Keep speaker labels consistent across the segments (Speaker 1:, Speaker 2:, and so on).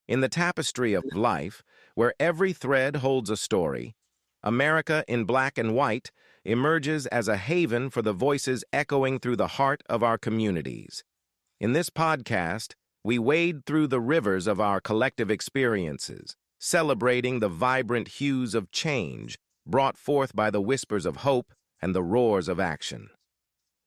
Speaker 1: In the tapestry of life, where every thread holds a story, America in Black and White emerges as a haven for the voices echoing through the heart of our communities. In this podcast, we wade through the rivers of our collective experiences, celebrating the vibrant hues of change brought forth by the whispers of hope and the roars of action.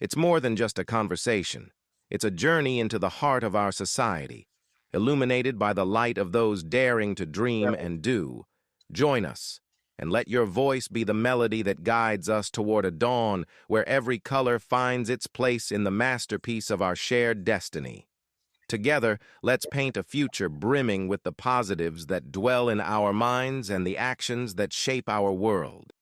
Speaker 1: It's more than just a conversation. It's a journey into the heart of our society, illuminated by the light of those daring to dream and do. Join us, and let your voice be the melody that guides us toward a dawn where every color finds its place in the masterpiece of our shared destiny. Together, let's paint a future brimming with the positives that dwell in our minds and the actions that shape our world.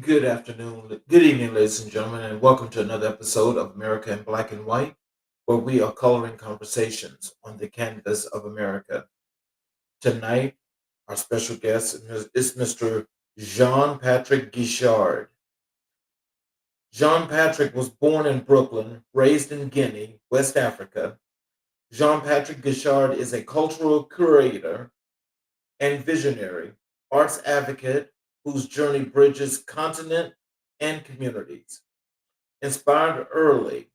Speaker 2: Good afternoon, good evening, ladies and gentlemen, and welcome to another episode of America in Black and White, where we are coloring conversations on the canvas of America. Tonight, our special guest is Mr. Jean Patrick Guichard. Jean Patrick was born in Brooklyn, raised in Guinea, West Africa. Jean Patrick Guichard is a cultural curator and visionary, arts advocate whose journey bridges continent and communities. Inspired early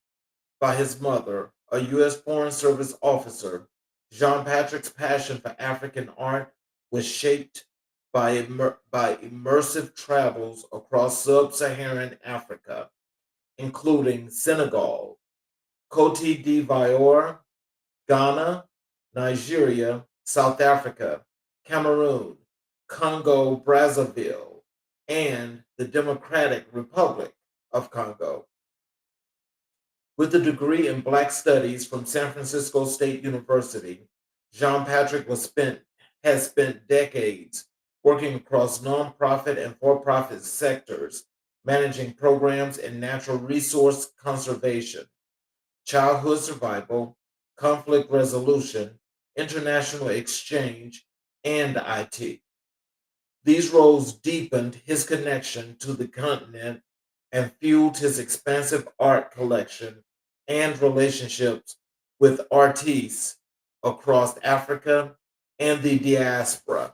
Speaker 2: by his mother, a U.S. Foreign Service officer, Jean Patrick's passion for African art was shaped by immersive travels across sub Saharan Africa, including Senegal, Cote d'Ivoire, Ghana, Nigeria, South Africa, Cameroon, Congo Brazzaville, and the Democratic Republic of Congo. With a degree in Black Studies from San Francisco State University, Jean Patrick has spent decades working across nonprofit and for-profit sectors, managing programs in natural resource conservation, childhood survival, conflict resolution, international exchange, and IT. These roles deepened his connection to the continent and fueled his expansive art collection and relationships with artists across Africa and the diaspora.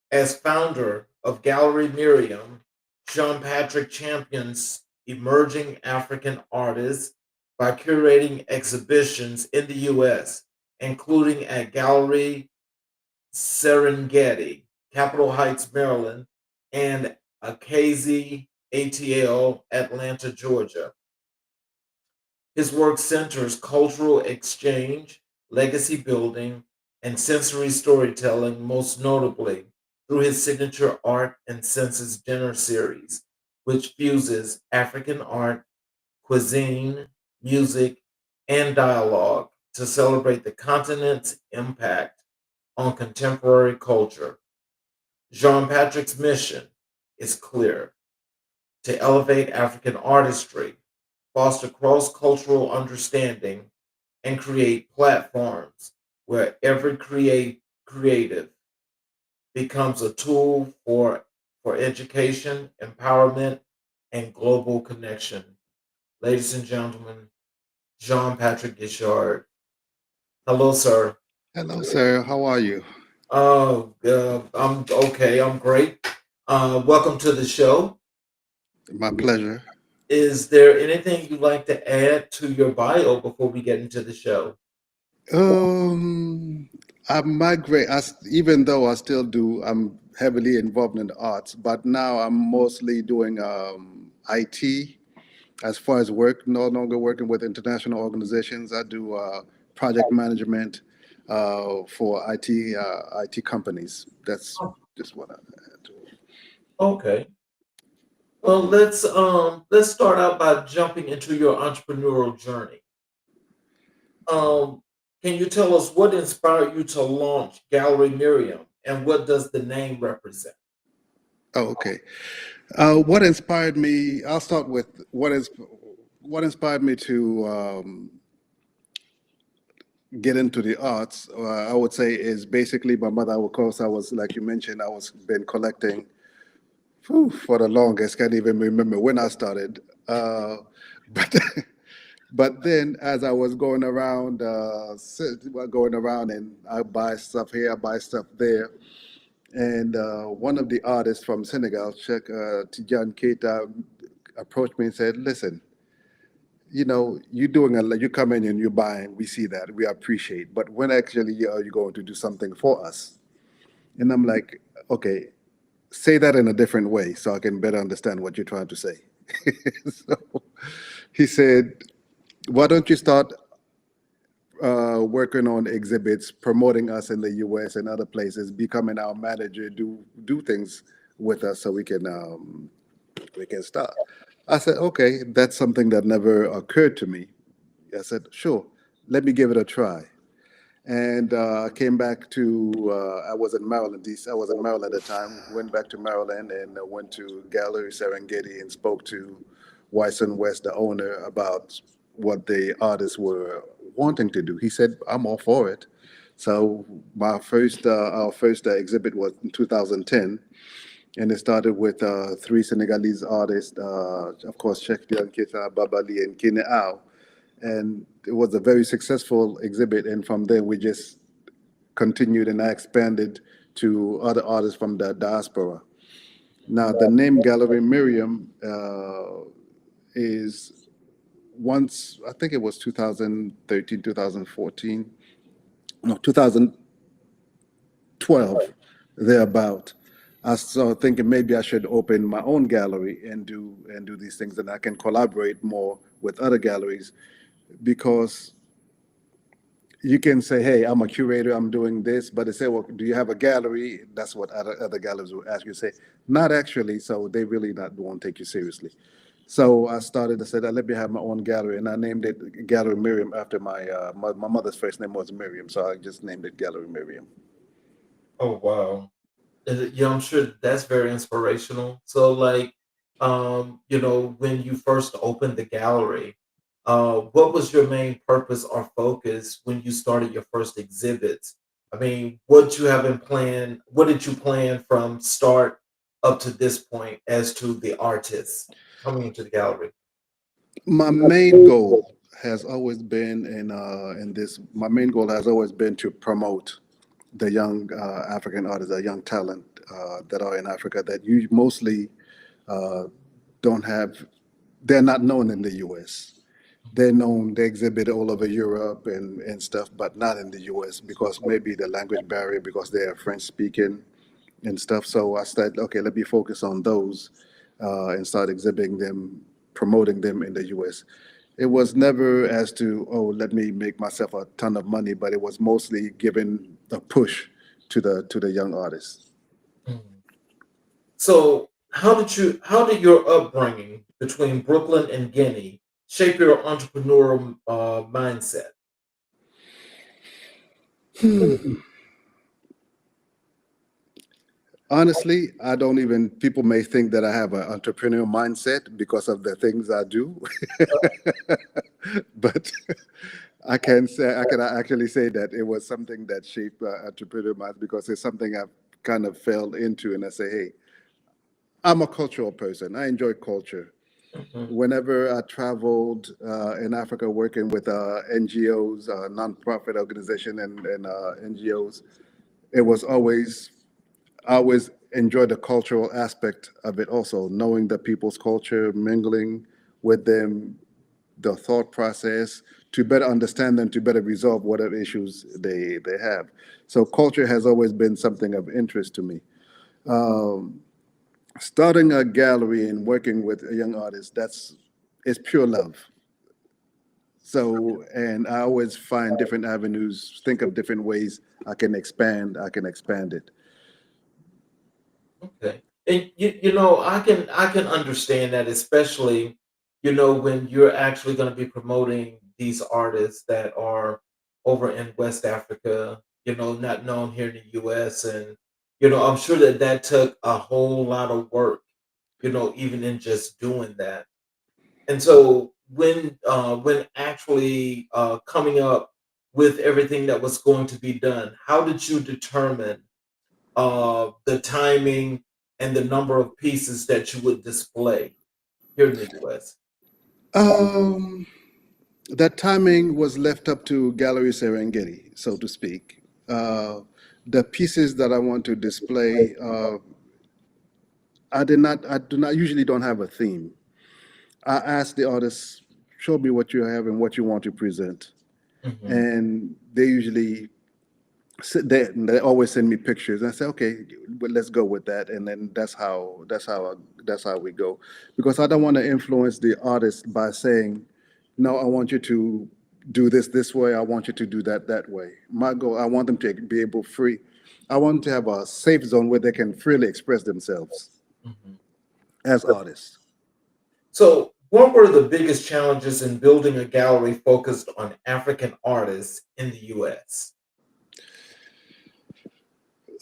Speaker 2: As founder of Gallery Miriam, Jean Patrick champions emerging African artists by curating exhibitions in the U.S., including at Gallery Serengeti, Capitol Heights, Maryland, and Akazi ATL, Atlanta, Georgia. His work centers cultural exchange, legacy building, and sensory storytelling, most notably through his signature Art and Senses Dinner series, which fuses African art, cuisine, music, and dialogue to celebrate the continent's impact on contemporary culture. Jean Patrick's mission is clear: to elevate African artistry, foster cross cultural understanding, and create platforms where every creative becomes a tool for education, empowerment, and global connection. Ladies and gentlemen, Jean Patrick Guichard. Hello, sir.
Speaker 3: Hello, sir. How are you?
Speaker 2: I'm okay. I'm great. Welcome to the show.
Speaker 3: My pleasure.
Speaker 2: Is there anything you'd like to add to your bio before we get into the show?
Speaker 3: Um, I migrate, even though I still do, I'm heavily involved in the arts, but now I'm mostly doing IT as far as work, no longer working with international organizations. I do project management for IT companies. That's just what I do.
Speaker 2: Okay. Well, let's start out by jumping into your entrepreneurial journey. Um, can you tell us what inspired you to launch Gallery Miriam and what does the name represent?
Speaker 3: Oh, okay. What inspired me? I'll start with what inspired me to get into the arts. I would say is basically my mother. Of course, I was like you mentioned. I was been collecting for the longest. Can't even remember when I started. But But then, as I was going around, going around, and I buy stuff here, I buy stuff there, and one of the artists from Senegal, Cheikh Tidiane Keita, approached me and said, "Listen, you're doing you come in and you're buying. We see that, we appreciate. But when actually are you going to do something for us?" And I'm like, "Okay, say that in a different way so I can better understand what you're trying to say." So he said, "Why don't you start working on exhibits, promoting us in the U.S. and other places, becoming our manager, do things with us so we can start." I said, "Okay, that's something that never occurred to me." I said, "Sure, let me give it a try." And I came back to, I was in Maryland, DC. I was in Maryland at the time, went back to Maryland and went to Gallery Serengeti and spoke to Wyson West, the owner, about what the artists were wanting to do. He said, "I'm all for it." So our first exhibit was in 2010, and it started with three Senegalese artists, of course, Cheikh Diane Keita, Babali, and Kine Ao. And it was a very successful exhibit. And from there, we just continued and I expanded to other artists from the diaspora. Now, the name Gallery Miriam is once, I think it was 2013, 2014, no, 2012, thereabout. I started thinking maybe I should open my own gallery and do these things, and I can collaborate more with other galleries because you can say, "Hey, I'm a curator, I'm doing this," but they say, "Well, do you have a gallery?" That's what other galleries will ask you. Say, "Not actually," so they really not won't take you seriously. So I started to say that let me have my own gallery, and I named it Gallery Miriam after my mother's first name was Miriam, so I just named it Gallery Miriam.
Speaker 2: Oh wow. Yeah, I'm sure that's very inspirational. So, like, when you first opened the gallery, what was your main purpose or focus when you started your first exhibits? I mean, what did you plan from start up to this point as to the artists coming into the gallery?
Speaker 3: My main goal has always been my main goal has always been to promote the young African artists, the young talent that are in Africa that you mostly uh, don't have, they're not known in the US. They're known, they exhibit all over Europe and stuff, but not in the US because maybe the language barrier, because they are French speaking and stuff. So I started, okay, let me focus on those and start exhibiting them, promoting them in the US. It was never as to, oh, let me make myself a ton of money, but it was mostly giving a push to the young artists.
Speaker 2: Mhm. So, how did your upbringing between Brooklyn and Guinea shape your entrepreneurial mindset?
Speaker 3: Honestly, I don't even, people may think that I have an entrepreneurial mindset because of the things I do. But I can actually say that it was something that shaped entrepreneurial mindset because it's something I've kind of fell into. And I say, hey, I'm a cultural person. I enjoy culture.
Speaker 2: Mhm.
Speaker 3: Whenever I traveled in Africa working with NGOs, nonprofit organization and NGOs, it was always I always enjoy the cultural aspect of it also, knowing the people's culture, mingling with them, the thought process, to better understand them, to better resolve whatever issues they have. So culture has always been something of interest to me. Um, Starting a gallery and working with a young artist, that's it's pure love. So, and I always find different avenues, think of different ways I can expand it.
Speaker 2: Okay. And I can understand that, especially, when you're actually going to be promoting these artists that are over in West Africa, not known here in the US. And I'm sure that took a whole lot of work, even in just doing that. And so when actually coming up with everything that was going to be done, how did you determine the timing and the number of pieces that you would display here in the US?
Speaker 3: Um, That timing was left up to Gallery Serengeti, so to speak. Uh, the pieces that I want to display, I do not usually don't have a theme. I ask the artists, show me what you have and what you want to present.
Speaker 2: Hmm.
Speaker 3: And they usually sit there and they always send me pictures. And I say, okay, well, let's go with that. And then that's how we go. Because I don't want to influence the artist by saying, no, I want you to do this way. I want you to do that way. My goal, I want them to be able free. I want them to have a safe zone where they can freely express themselves
Speaker 2: Hmm.
Speaker 3: as artists.
Speaker 2: So, what were the biggest challenges in building a gallery focused on African artists in the U.S.?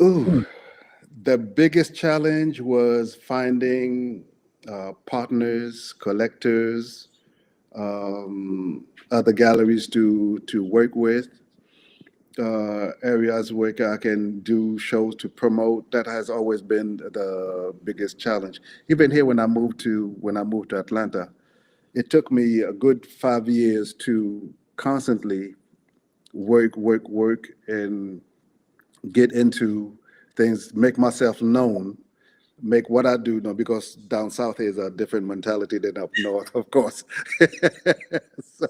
Speaker 3: Ooh, the biggest challenge was finding partners, collectors, other galleries to work with, areas where I can do shows to promote. That has always been the biggest challenge. Even here, when I moved to Atlanta, it took me a good 5 years to constantly work, and get into things, make myself known, make what I do known, because down south is a different mentality than up north, of course. So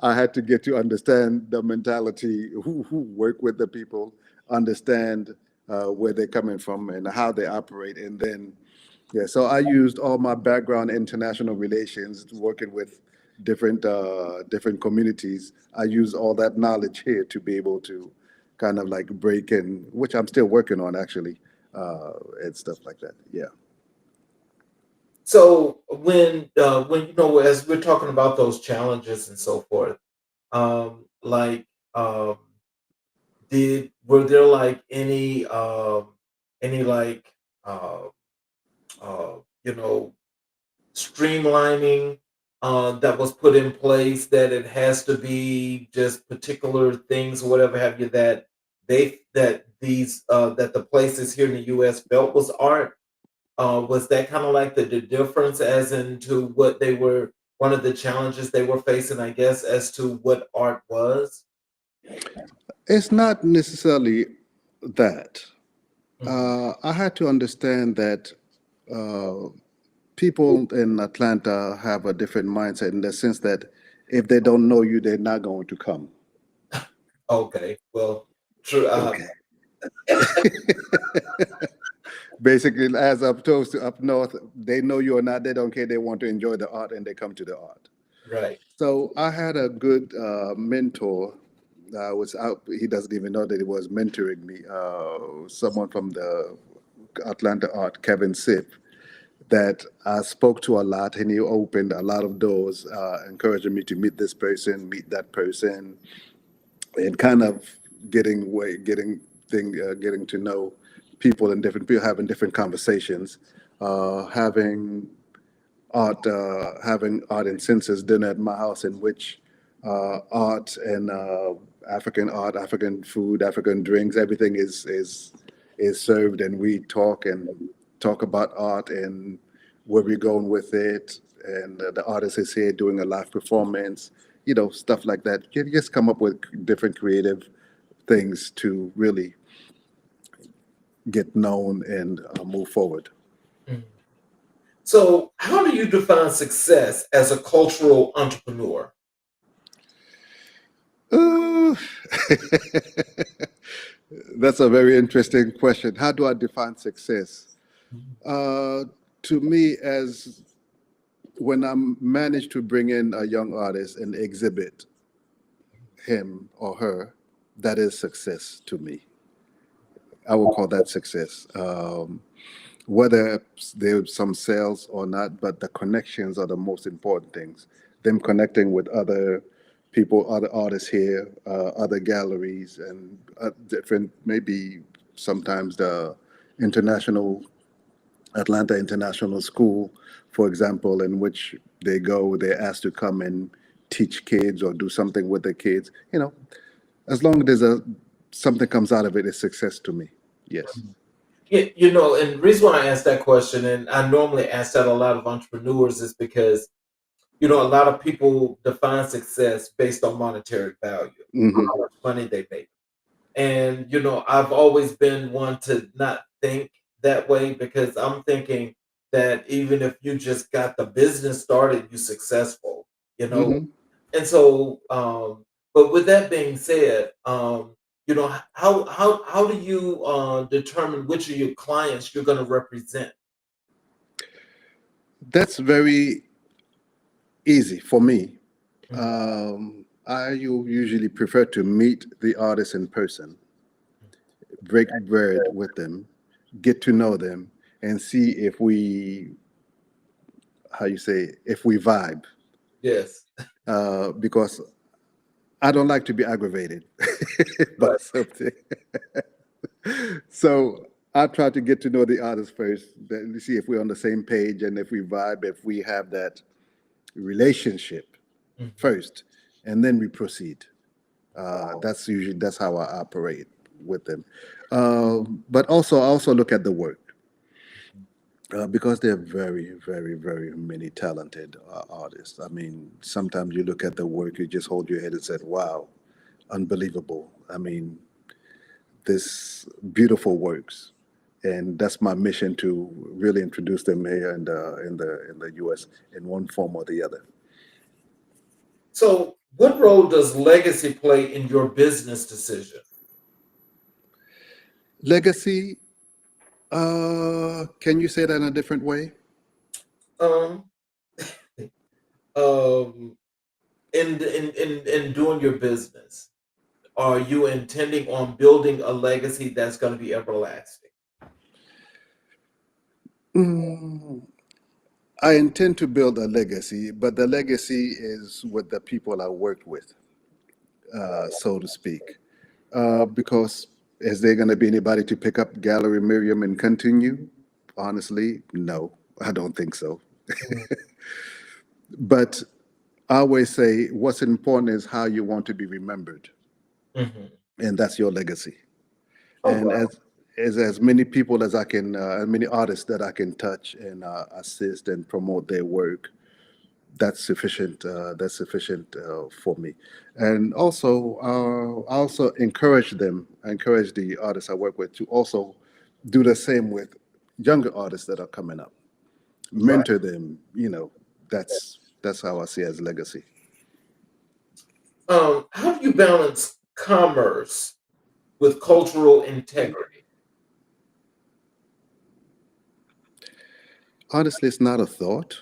Speaker 3: I had to get to understand the mentality, who work with the people, understand where they're coming from and how they operate. And then, yeah, so I used all my background in international relations, working with different communities. I use all that knowledge here to be able to kind of like break in, which I'm still working on actually, and stuff like that. Yeah.
Speaker 2: So, when as we're talking about those challenges and so forth, like, did were there like any like uh, uh, you know streamlining that was put in place, that it has to be just particular things or whatever have you, that the places here in the US felt was art? Was that kind of like the difference as into what they were, one of the challenges they were facing, I guess, as to what art was?
Speaker 3: It's not necessarily that.
Speaker 2: Hmm.
Speaker 3: I had to understand that uh, people in Atlanta have a different mindset in the sense that if they don't know you, they're not going to come.
Speaker 2: Okay, well, true.
Speaker 3: Okay. Basically, as opposed to up north, they know you or not, they don't care. They want to enjoy the art and they come to the art.
Speaker 2: Right.
Speaker 3: So I had a good mentor. Was out. He doesn't even know that he was mentoring me. Someone from the Atlanta art, Kevin Sip, that I spoke to a lot, and he opened a lot of doors, encouraging me to meet this person, meet that person, and kind of getting to know people and different people, having different conversations, having having art and senses dinner at my house, in which art and African art, African food, African drinks, everything is served, and we talk about art and where we're going with it. And the artist is here doing a live performance, stuff like that. You just come up with different creative things to really get known and move forward.
Speaker 2: Mhm. So, how do you define success as a cultural entrepreneur?
Speaker 3: Uh, that's a very interesting question. How do I define success? Uh, to me, as when I manage to bring in a young artist and exhibit him or her, that is success to me. I will call that success. Whether there's some sales or not, but the connections are the most important things. Them connecting with other people, other artists here, other galleries, and different, maybe sometimes the international, Atlanta International School, for example, in which they're asked to come and teach kids or do something with the kids. As long as something comes out of it, it's success to me. Yes.
Speaker 2: And the reason why I asked that question, and I normally ask that a lot of entrepreneurs, is because a lot of people define success based on monetary value,
Speaker 3: Hmm.
Speaker 2: how much money they make. And, I've always been one to not think that way because I'm thinking that even if you just got the business started, you're successful, you know?
Speaker 3: Hmm.
Speaker 2: And so, but with that being said, how do you determine which of your clients you're going to represent?
Speaker 3: That's very easy for me.
Speaker 2: Mhm.
Speaker 3: I usually prefer to meet the artist in person, break bread with them, get to know them, and see if we, how you say, if we vibe.
Speaker 2: Yes.
Speaker 3: Because I don't like to be aggravated by
Speaker 2: Right.
Speaker 3: something. So I try to get to know the artist first, then see if we're on the same page and if we vibe, if we have that relationship
Speaker 2: Mhm.
Speaker 3: first, and then we proceed. That's how I operate with them. But also, I also look at the work because there are very, very, very many talented artists. I mean, sometimes you look at the work, you just hold your head and said, "Wow, unbelievable." I mean, this beautiful works, and that's my mission to really introduce them here in the U.S. in one form or the other.
Speaker 2: So, what role does legacy play in your business decision?
Speaker 3: Legacy. Can you say that in a different way?
Speaker 2: Um, um, in doing your business, are you intending on building a legacy that's going to be everlasting?
Speaker 3: Mm, I intend to build a legacy, but the legacy is with the people I worked with, so to speak. Because is there going to be anybody to pick up Gallery Miriam and continue? Honestly, no, I don't think so.
Speaker 2: Mhm.
Speaker 3: But I always say what's important is how you want to be remembered,
Speaker 2: Mhm.
Speaker 3: and that's your legacy.
Speaker 2: Oh
Speaker 3: And
Speaker 2: wow.
Speaker 3: as many people as I can, as many artists that I can touch and assist and promote their work, that's sufficient. That's sufficient for me. And also, I also encourage them. I encourage the artists I work with to also do the same with younger artists that are coming up.
Speaker 2: Right.
Speaker 3: Mentor them. That's how I see it as legacy.
Speaker 2: How do you balance commerce with cultural integrity?
Speaker 3: Honestly, it's not a thought.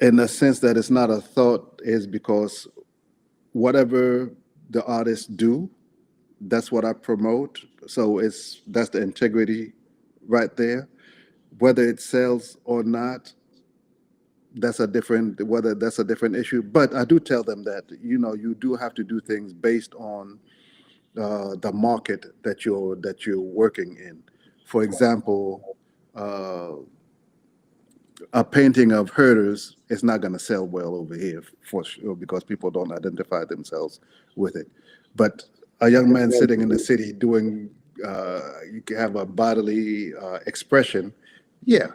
Speaker 3: In the sense that it's not a thought is because whatever the artists do, that's what I promote. So that's the integrity right there. Whether it sells or not, that's a different issue. But I do tell them that you do have to do things based on the market that you're working in. For example, uh, a painting of herders is not going to sell well over here for sure because people don't identify themselves with it. But a young man sitting in the city doing, you can have a bodily expression, yeah,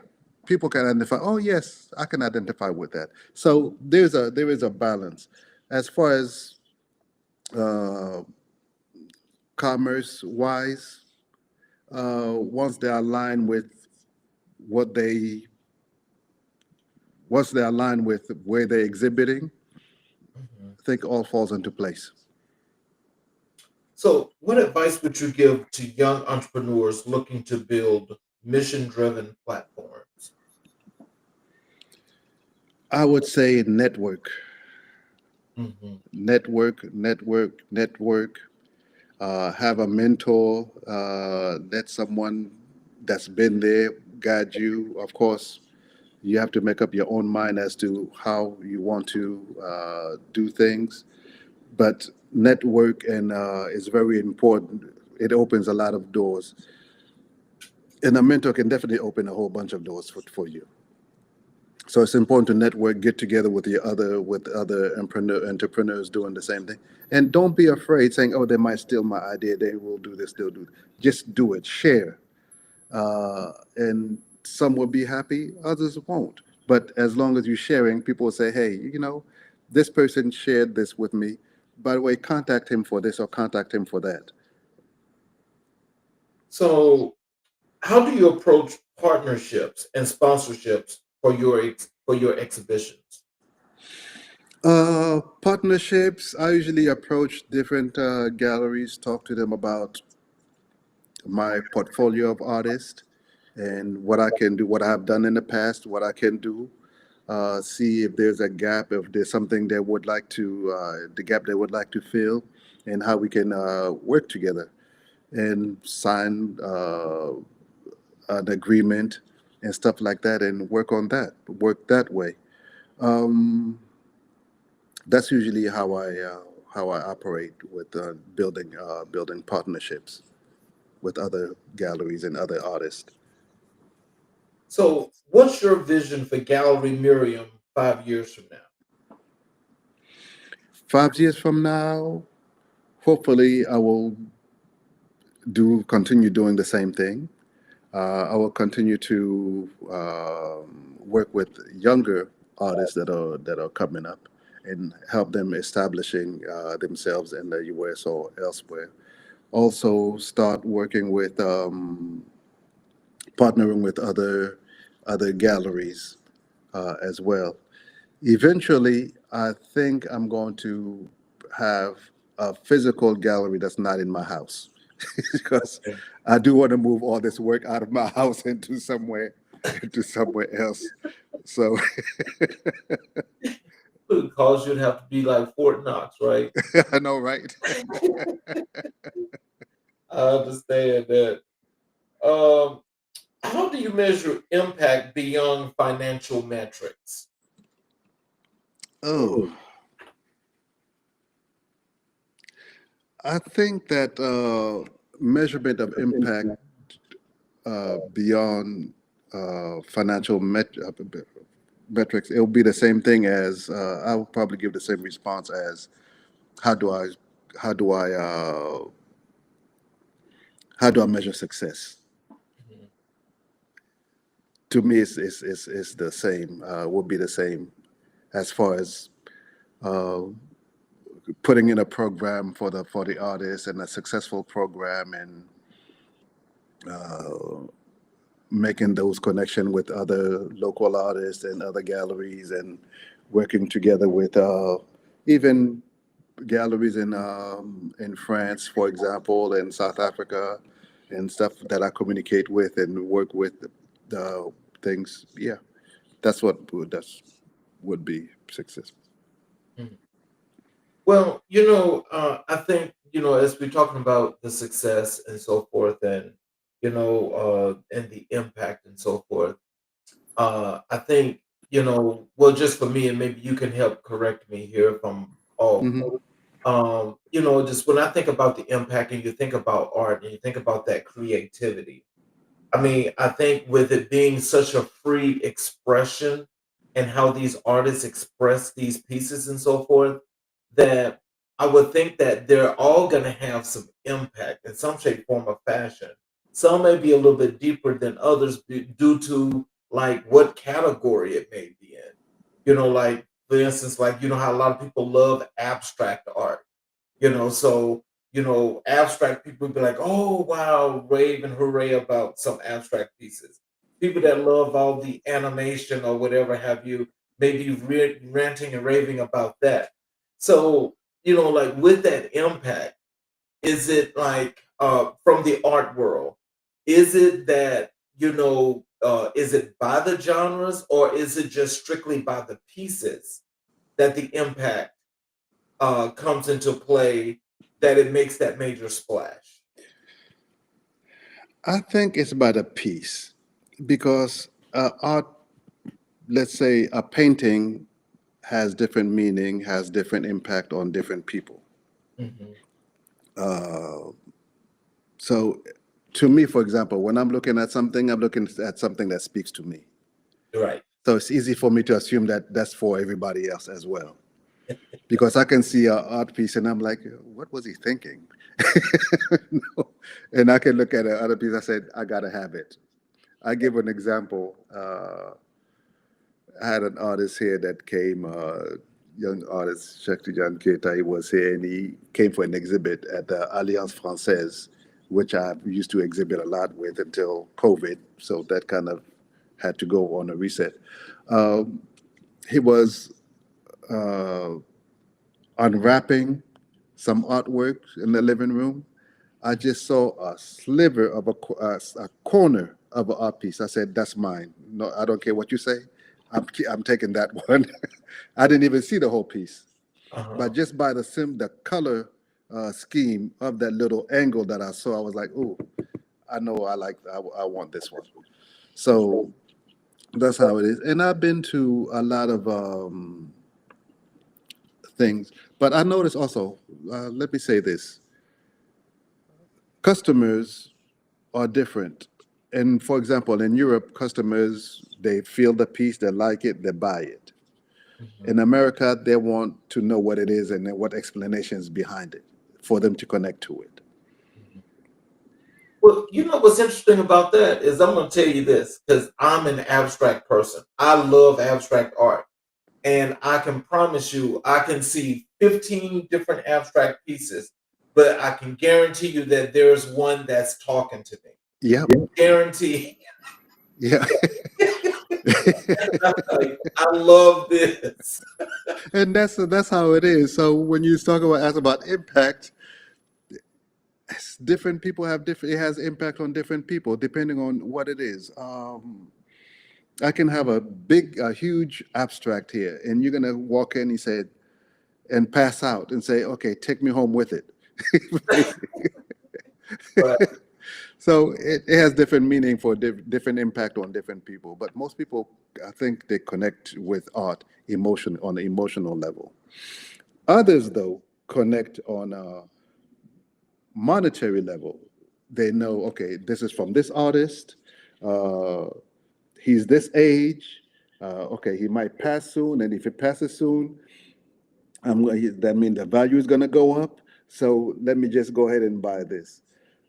Speaker 3: people can identify. Oh yes, I can identify with that. So there is a balance as far as uh, commerce wise. Once they align with what they once they align with where they're exhibiting,
Speaker 2: Mhm.
Speaker 3: I think all falls into place.
Speaker 2: So, what advice would you give to young entrepreneurs looking to build mission-driven platforms?
Speaker 3: I would say network,
Speaker 2: Hmm.
Speaker 3: network. Have a mentor. Let someone that's been there guide you. Of course, you have to make up your own mind as to how you want to do things. But network and is very important. It opens a lot of doors, and a mentor can definitely open a whole bunch of doors for you. So it's important to network, get together with other entrepreneurs doing the same thing, and don't be afraid saying, "Oh, they might steal my idea. They will do this. They'll do." Just do it. Share, and some will be happy, others won't. But as long as you're sharing, people will say, hey, this person shared this with me. By the way, contact him for this or contact him for that.
Speaker 2: So, how do you approach partnerships and sponsorships for your exhibitions?
Speaker 3: Partnerships, I usually approach different galleries, talk to them about my portfolio of artists and what I can do, what I have done in the past, what I can do. See if there's a gap, if there's something they would like to, the gap they would like to fill, and how we can work together and sign an agreement and stuff like that, and work that way. Um, that's usually how I operate with building partnerships with other galleries and other artists.
Speaker 2: So, what's your vision for Gallery Miriam 5 years from now?
Speaker 3: 5 years from now, hopefully, I will do continue doing the same thing. I will continue to work with younger artists that are coming up and help them establishing themselves in the U.S. or elsewhere. Also, start working with partnering with other galleries as well. Eventually, I think I'm going to have a physical gallery that's not in my house because
Speaker 2: Okay.
Speaker 3: I do want to move all this work out of my house into somewhere else. So
Speaker 2: It would cause you to have to be like Fort Knox, right?
Speaker 3: I know, right?
Speaker 2: I understand that. Um, how do you measure impact beyond financial metrics?
Speaker 3: Oh, I think that measurement of impact beyond metrics, it will be the same thing as I will probably give the same response as how do I how do I uh, how do I measure success?
Speaker 2: Mhm.
Speaker 3: To me, it's the same. Would be the same as far as uh, putting in a program for the artist and a successful program and making those connection with other local artists and other galleries and working together with even galleries in France, for example, and South Africa, and stuff that I communicate with and work with the things. Yeah, that's would be successful.
Speaker 2: Mhm. Well, I think, as we're talking about the success and so forth, and, and the impact and so forth, I think, well, just for me, and maybe you can help correct me here if I'm off.
Speaker 3: Hmm.
Speaker 2: Just when I think about the impact and you think about art and you think about that creativity, I mean, I think with it being such a free expression and how these artists express these pieces and so forth, that I would think that they're all going to have some impact in some shape, form, or fashion. Some may be a little bit deeper than others due to like what category it may be in. Like for instance, like how a lot of people love abstract art, so abstract people be like, oh wow, rave and hooray about some abstract pieces. People that love all the animation or whatever have you, maybe ranting and raving about that. So like with that impact, is it like from the art world, is it that is it by the genres, or is it just strictly by the pieces that the impact comes into play, that it makes that major splash?
Speaker 3: I think it's about a piece because art, let's say a painting has different meaning, has different impact on different people.
Speaker 2: Hmm.
Speaker 3: So, to me, for example, when I'm looking at something, I'm looking at something that speaks to me.
Speaker 2: Right.
Speaker 3: So it's easy for me to assume that that's for everybody else as well. Because I can see an art piece and I'm like, what was he thinking? No. And I can look at another piece. I said, I gotta have it. I give an example. I had an artist here that came, young artist, Shakti Jan Keita. He was here and he came for an exhibit at the Alliance Française, which I used to exhibit a lot with until COVID. So that kind of had to go on a reset. Um, he was uh, unwrapping some artwork in the living room. I just saw a sliver of a corner of an art piece. I said, "That's mine. No, I don't care what you say. I'm taking that one." I didn't even see the whole piece,
Speaker 2: Uh-huh.
Speaker 3: but just by the color scheme of that little angle that I saw, I was like, "Oh, I know I want this one." So that's how it is. And I've been to a lot of things, but I noticed also. Let me say this: customers are different. And for example, in Europe, customers, they feel the piece, they like it, they buy it.
Speaker 2: Mhm.
Speaker 3: In America, they want to know what it is and then what explanations behind it for them to connect to it.
Speaker 2: Mhm. Well, you know what's interesting about that is I'm going to tell you this because I'm an abstract person. I love abstract art. And I can promise you, I can see 15 different abstract pieces, but I can guarantee you that there's one that's talking to me.
Speaker 3: Yep.
Speaker 2: Guarantee.
Speaker 3: Yeah.
Speaker 2: I'm like, I love this.
Speaker 3: And that's how it is. So when you talk about ask about impact, different people have different. It has impact on different people depending on what it is. I can have a huge abstract here, and you're gonna walk in. He said, and pass out and say, "Okay, take me home with it."
Speaker 2: Right.
Speaker 3: So it has different meaning for different impact on different people. But most people, I think, they connect with art emotion on an emotional level. Others, though, connect on a monetary level. They know, okay, this is from this artist. Uh, he's this age. Okay, he might pass soon, and if he passes soon, that means the value is going to go up. So let me just go ahead and buy this.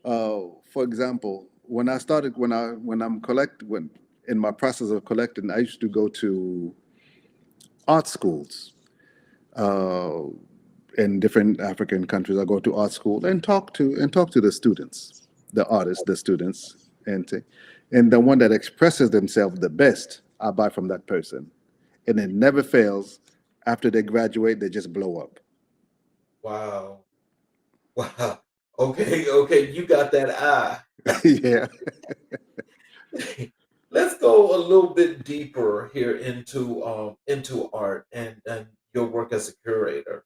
Speaker 3: For example, when I started, when I'm when in my process of collecting, I used to go to art schools uh, in different African countries. I go to art school and talk to the students, the artists, the students, and the one that expresses themselves the best, I buy from that person, and it never fails. After they graduate, they just blow up.
Speaker 2: Wow. Wow. Okay. Okay. You got that eye.
Speaker 3: Yeah.
Speaker 2: Let's go a little bit deeper here into art and your work as a curator.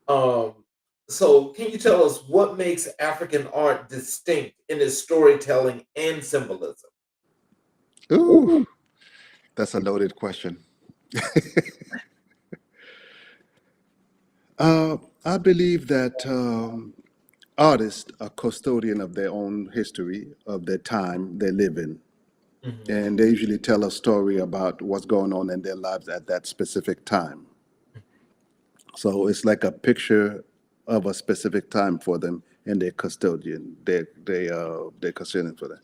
Speaker 2: Um, so can you tell us what makes African art distinct in its storytelling and symbolism?
Speaker 3: Ooh, that's a loaded question. I believe that artists are custodian of their own history, of their time they live in.
Speaker 2: Mhm.
Speaker 3: And they usually tell a story about what's going on in their lives at that specific time. So it's like a picture of a specific time for them, and they're custodian. They're custodian for that.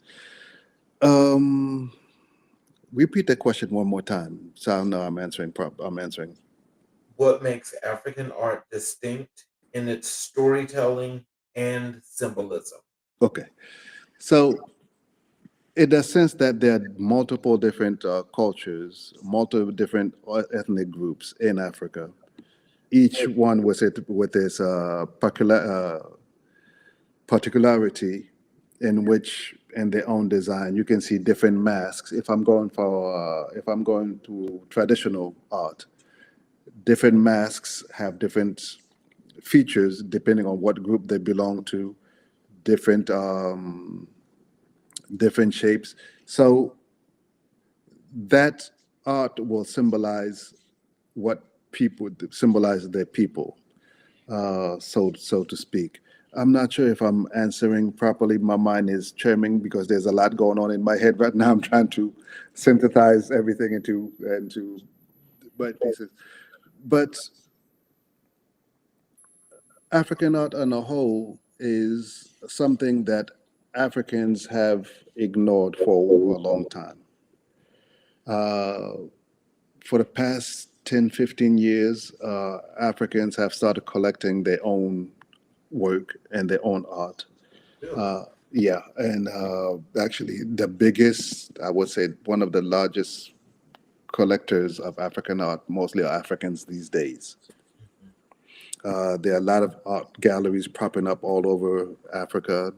Speaker 3: Um, Repeat the question one more time, so I know I'm answering. I'm answering.
Speaker 2: What makes African art distinct in its storytelling and symbolism?
Speaker 3: Okay, so in the sense that there are multiple different cultures, multiple different ethnic groups in Africa, each one with its particularity in which in their own design. You can see different masks. If I'm going to traditional art, different masks have different features depending on what group they belong to, different different shapes. So that art will symbolize what people symbolize their people, so to speak. I'm not sure if I'm answering properly. My mind is churning because there's a lot going on in my head right now. I'm trying to synthesize everything into bite pieces. But African art on a whole is something that Africans have ignored for a long time. Uh, for the past 10, 15 years, Africans have started collecting their own work and their own art.
Speaker 2: Really?
Speaker 3: Yeah, and actually, the biggest, I would say, one of the largest collectors of African art, mostly are Africans these days.
Speaker 2: Mhm.
Speaker 3: There are a lot of art galleries popping up all over Africa,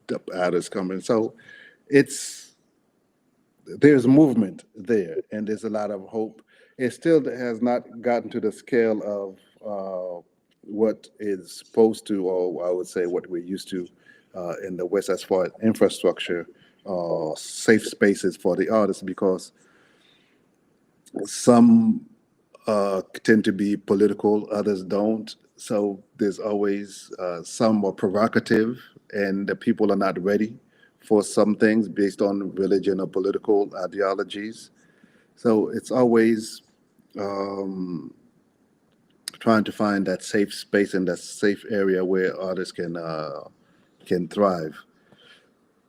Speaker 3: the artists coming. So it's there's movement there, and there's a lot of hope. It still has not gotten to the scale of what is supposed to, or I would say what we're used to in the West as far as infrastructure, safe spaces for the artists, because some tend to be political, others don't. So there's always some are provocative, and the people are not ready for some things based on religion or political ideologies. So it's always trying to find that safe space and that safe area where artists can thrive.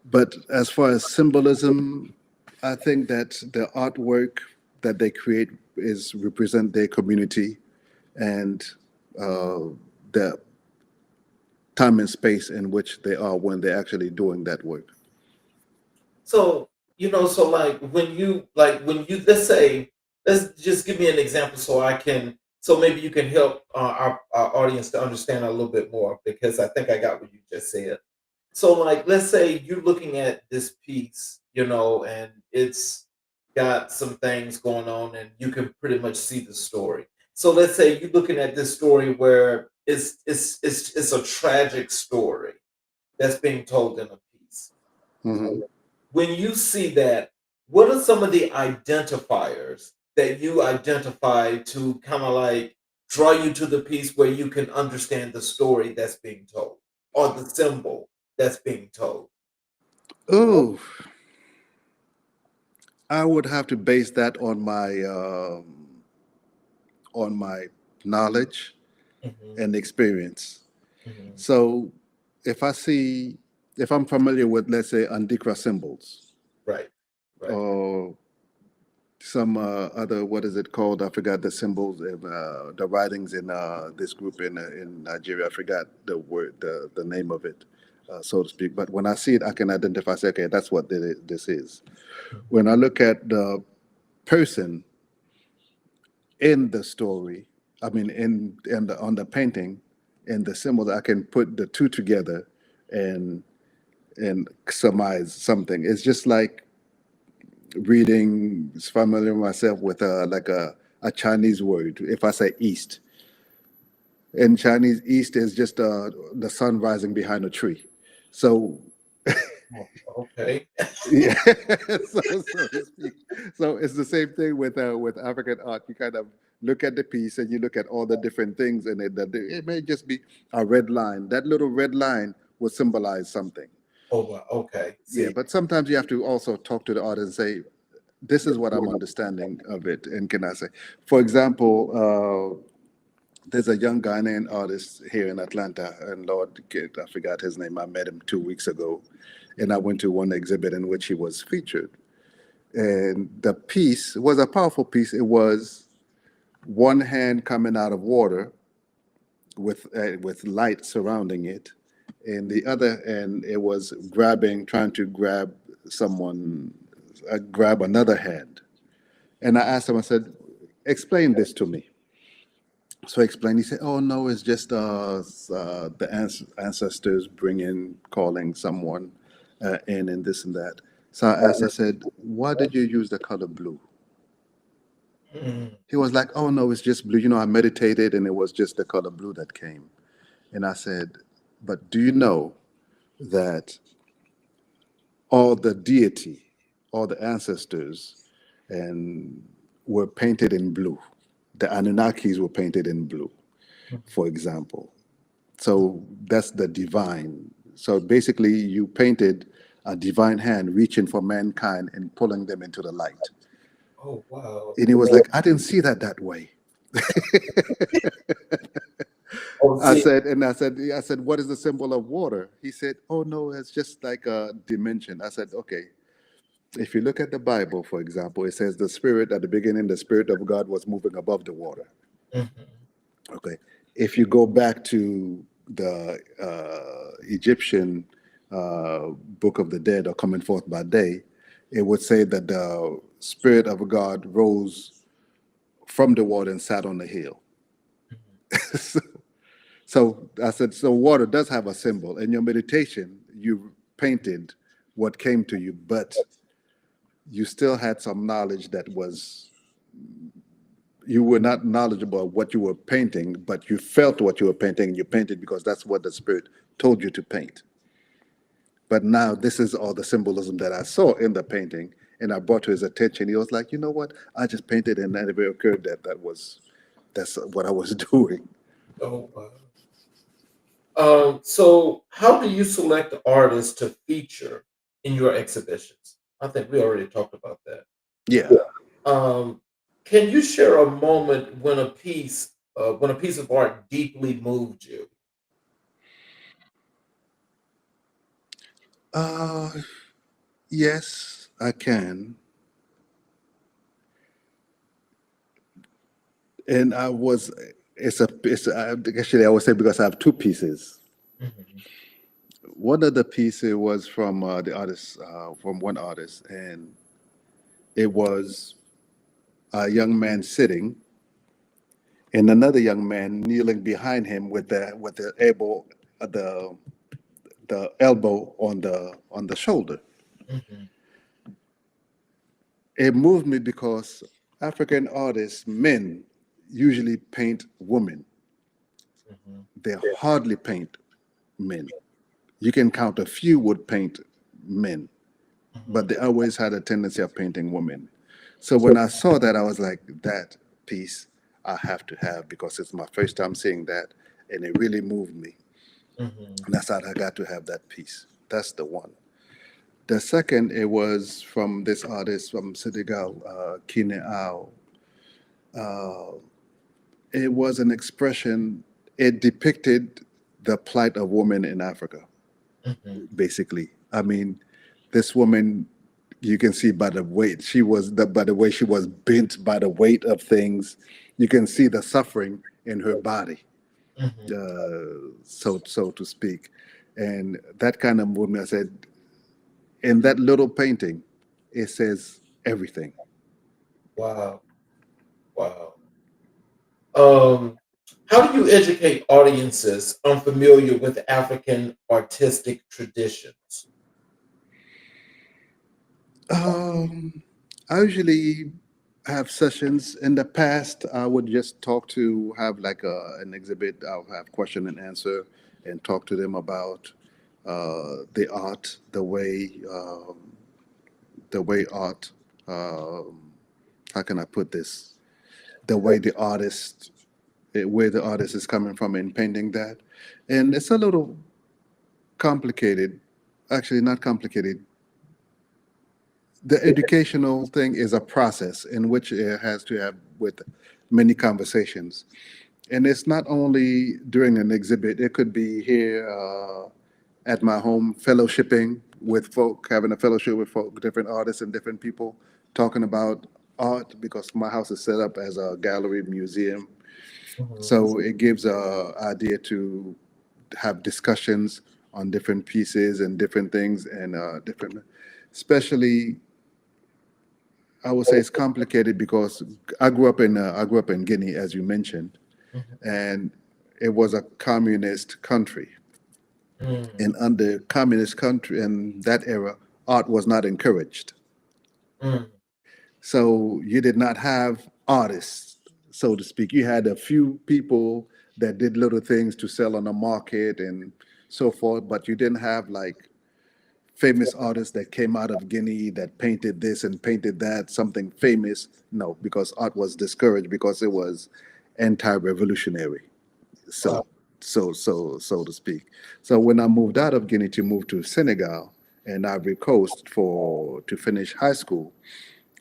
Speaker 3: But as far as symbolism, I think that the artwork that they create is represent their community and the time and space in which they are when they're actually doing that work.
Speaker 2: So, so like when you let's say, let's just give me an example so I can, so maybe you can help our audience to understand a little bit more, because I think I got what you just said. So, like, let's say you're looking at this piece, and it's got some things going on, and you can pretty much see the story. So, let's say you're looking at this story where it's a tragic story that's being told in a piece.
Speaker 3: Hmm.
Speaker 2: When you see that, what are some of the identifiers that you identify to kind of like draw you to the piece where you can understand the story that's being told, or the symbol that's being told?
Speaker 3: Oh, I would have to base that on my knowledge
Speaker 2: Hmm.
Speaker 3: and experience.
Speaker 2: Hmm.
Speaker 3: So if I see, if I'm familiar with, let's say, Andikra symbols
Speaker 2: Right, right.
Speaker 3: or some other, what is it called? I forgot the symbols, the writings in this group in Nigeria. I forgot the word, the name of it, so to speak. But when I see it, I can identify, say, okay, that's what this is.
Speaker 2: Mhm.
Speaker 3: When I look at the person in the story, I mean, in the on the painting and the symbols, I can put the two together and and surmise something. It's just like reading, familiar myself with like a Chinese word. If I say east, in Chinese, east is just the sun rising behind a tree. So
Speaker 2: Oh, okay.
Speaker 3: yeah, so to speak. So it's the same thing with African art. You kind of look at the piece and you look at all the different things in it. That it may just be a red line. That little red line will symbolize something.
Speaker 2: Oh, wow. Okay.
Speaker 3: Yeah,
Speaker 2: See.
Speaker 3: but sometimes you have to also talk to the artist and say, "This is what I'm understanding of it." And can I say, for example, there's a young Ghanaian artist here in Atlanta, and Lord, I forgot his name. I met him 2 weeks ago, and I went to one exhibit in which he was featured. And the piece was a powerful piece. It was one hand coming out of water with light surrounding it, and the other hand it was trying to grab someone, grab another hand. And I asked him, I said, "Explain this to me." So I explained. He said, "Oh no, it's just the ancestors bringing, calling someone in, and this and that." So I asked, I said, "Why did you use the color blue?"
Speaker 2: Mm.
Speaker 3: He was like, "Oh no, it's just blue. I meditated and it was just the color blue that came." And I said, "But do you know that all the deity, all the ancestors, and were painted in blue? The Anunnakis were painted in blue, for example. So that's the divine. So basically, you painted a divine hand reaching for mankind and pulling them into the light."
Speaker 2: Oh, wow.
Speaker 3: And he was like, "I didn't see that way."
Speaker 2: Oh, see.
Speaker 3: I said, "What is the symbol of water?" He said, "Oh no, it's just like a dimension." I said, "Okay, If you look at the Bible, for example, it says the Spirit at the beginning, the Spirit of God was moving above the water.
Speaker 2: Mm-hmm.
Speaker 3: Okay. If you go back to the Egyptian Book of the Dead or Coming Forth by Day, it would say that the Spirit of God rose from the water and sat on the hill. so, so I said, so water does have a symbol. In your meditation, you painted what came to you, but you still had some knowledge that was, you were not knowledgeable of what you were painting, but you felt what you were painting and you painted because that's what the Spirit told you to paint. But now this is all the symbolism that I saw in the painting, and I brought to his attention. He was like, you know what? I just painted, and it never occurred that that's what I was doing.
Speaker 2: Oh, wow. So how do you select artists to feature in your exhibitions? I think we already talked about that.
Speaker 3: Yeah.
Speaker 2: Um, can you share a moment when a piece of art deeply moved you?
Speaker 3: Uh, yes, I can. And I was, actually, I would say because I have two pieces.
Speaker 2: Mhm.
Speaker 3: One of the pieces was from the artist, from one artist, and it was a young man sitting and another young man kneeling behind him with the elbow, the the elbow on the shoulder.
Speaker 2: Mhm.
Speaker 3: It moved me because African artists, men, usually paint women.
Speaker 2: Mhm.
Speaker 3: They hardly paint men. You can count a few would paint men,
Speaker 2: Mhm.
Speaker 3: but they always had a tendency of painting women. So when I saw that, I was like, that piece I have to have because it's my first time seeing that, and it really moved me.
Speaker 2: Mhm.
Speaker 3: And that's how I got to have that piece. That's the one. The second, it was from this artist from Senegal, Kine Ao. It was an expression, it depicted the plight of women in Africa,
Speaker 2: Mhm.
Speaker 3: basically. I mean, this woman, you can see by the weight by the way she was bent by the weight of things, you can see the suffering in her body,
Speaker 2: Mhm.
Speaker 3: so to speak. And that kind of movement, I said, in that little painting, it says everything.
Speaker 2: Wow. Wow. Um, how do you educate audiences unfamiliar with African artistic traditions?
Speaker 3: Um, I usually have sessions. In the past, I would just talk to have like an exhibit. I'll have question and answer and talk to them about the art, the way art. Um, how can I put this? The way the artist, where the artist is coming from in painting that, and it's a little complicated. Actually, not complicated. The educational thing is a process in which it has to have with many conversations. And it's not only during an exhibit, it could be here at my home, fellowshipping with folk, having a fellowship with folk, different artists and different people, talking about art because my house is set up as a gallery museum.
Speaker 2: Mhm.
Speaker 3: So it gives a idea to have discussions on different pieces and different things and different, especially I would say it's complicated because I grew up in Guinea, as you mentioned,
Speaker 2: Mhm.
Speaker 3: and it was a communist country.
Speaker 2: Mm.
Speaker 3: And under communist country in that era, art was not encouraged.
Speaker 2: Mm.
Speaker 3: So you did not have artists, so to speak. You had a few people that did little things to sell on the market and so forth, but you didn't have like famous artists that came out of Guinea that painted this and painted that, something famous. No, because art was discouraged because it was anti-revolutionary.
Speaker 2: Wow.
Speaker 3: So, so to speak. So when I moved out of Guinea to move to Senegal and Ivory Coast for to finish high school,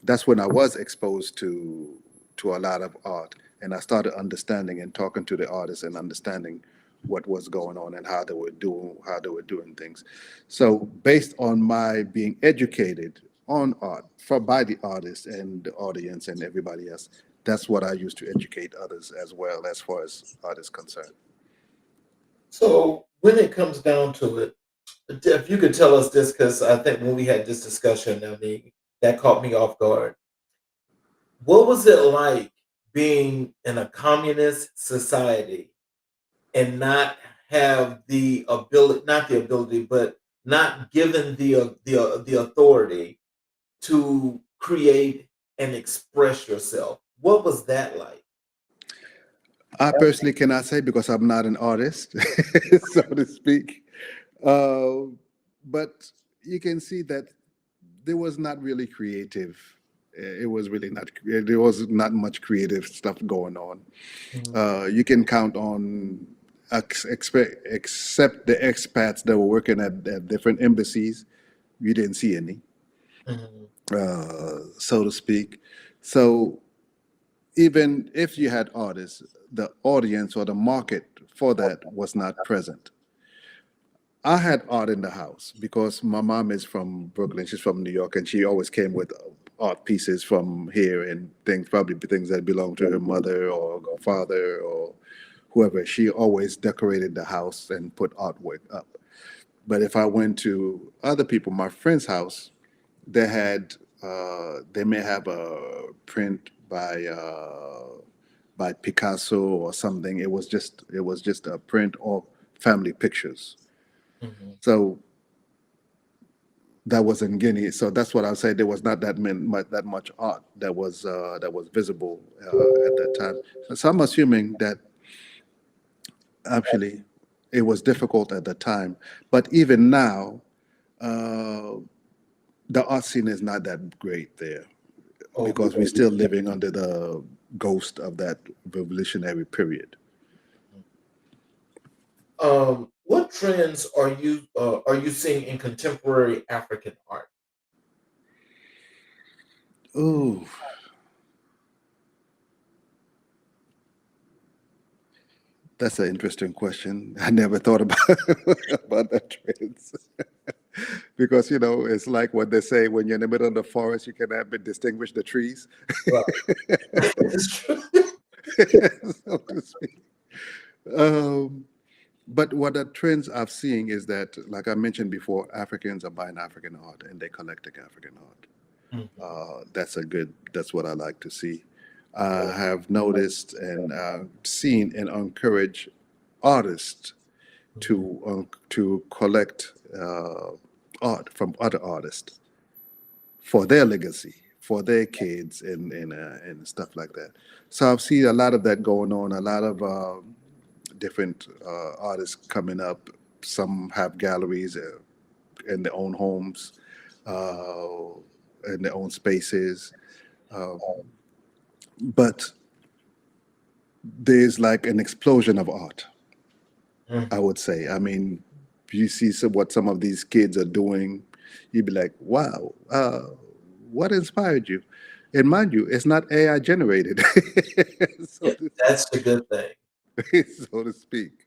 Speaker 3: that's when I was exposed to a lot of art, and I started understanding and talking to the artists and understanding what was going on and how they were doing things. So based on my being educated on art for by the artist and the audience and everybody else. That's what I use to educate others as well as far as art is concerned.
Speaker 2: So when it comes down to it, if you could tell us this, because I think when we had this discussion, I mean, that caught me off guard. What was it like being in a communist society and not have the ability, not the ability, but not given the authority to create and express yourself? What was that like?
Speaker 3: I personally cannot say because I'm not an artist, so to speak. Uh, but you can see that there was not really creative. It was really not. There was not much creative stuff going on.
Speaker 2: Mhm,
Speaker 3: You can count on except the expats that were working at different embassies. You didn't see any,
Speaker 2: mhm,
Speaker 3: so to speak. So even if you had artists, the audience or the market for that was not present. I had art in the house because my mom is from Brooklyn. She's from New York, and she always came with art pieces from here and things, probably things that belonged to her mother or father or whoever. She always decorated the house and put artwork up. But if I went to other people, my friend's house, they had they may have a print by Picasso or something. It was just a print or family pictures.
Speaker 2: mhm.
Speaker 3: So that was in Guinea. So that's what I would say. There was not that much art that was visible at that time. So I'm assuming that actually it was difficult at the time. But even now, uh, the art scene is not that great there
Speaker 2: Oh,
Speaker 3: because we're still living under the ghost of that revolutionary period.
Speaker 2: what trends are you seeing in contemporary African art?
Speaker 3: Ooh, that's an interesting question. I never thought about about that trends. Because it's like what they say, when you're in the middle of the forest, you cannot distinguish the trees,
Speaker 2: Right. It's true.
Speaker 3: so to speak. Um, but what the trends I've seen is that, like I mentioned before, Africans are buying African art and they collecting African art.
Speaker 2: Mhm.
Speaker 3: That's what I like to see. I have noticed and seen and encourage artists
Speaker 2: Mhm.
Speaker 3: to collect art from other artists for their legacy, for their kids, and stuff like that. So I've seen a lot of that going on. A lot of different artists coming up. Some have galleries in their own homes, uh, in their own spaces. Uh, but there's like an explosion of art, I
Speaker 2: Mhm.
Speaker 3: would say. I mean, you see what some of these kids are doing, you'd be like, wow, what inspired you? And mind you, it's not AI generated, so
Speaker 2: Yeah,
Speaker 3: to,
Speaker 2: that's the good thing.
Speaker 3: so to speak.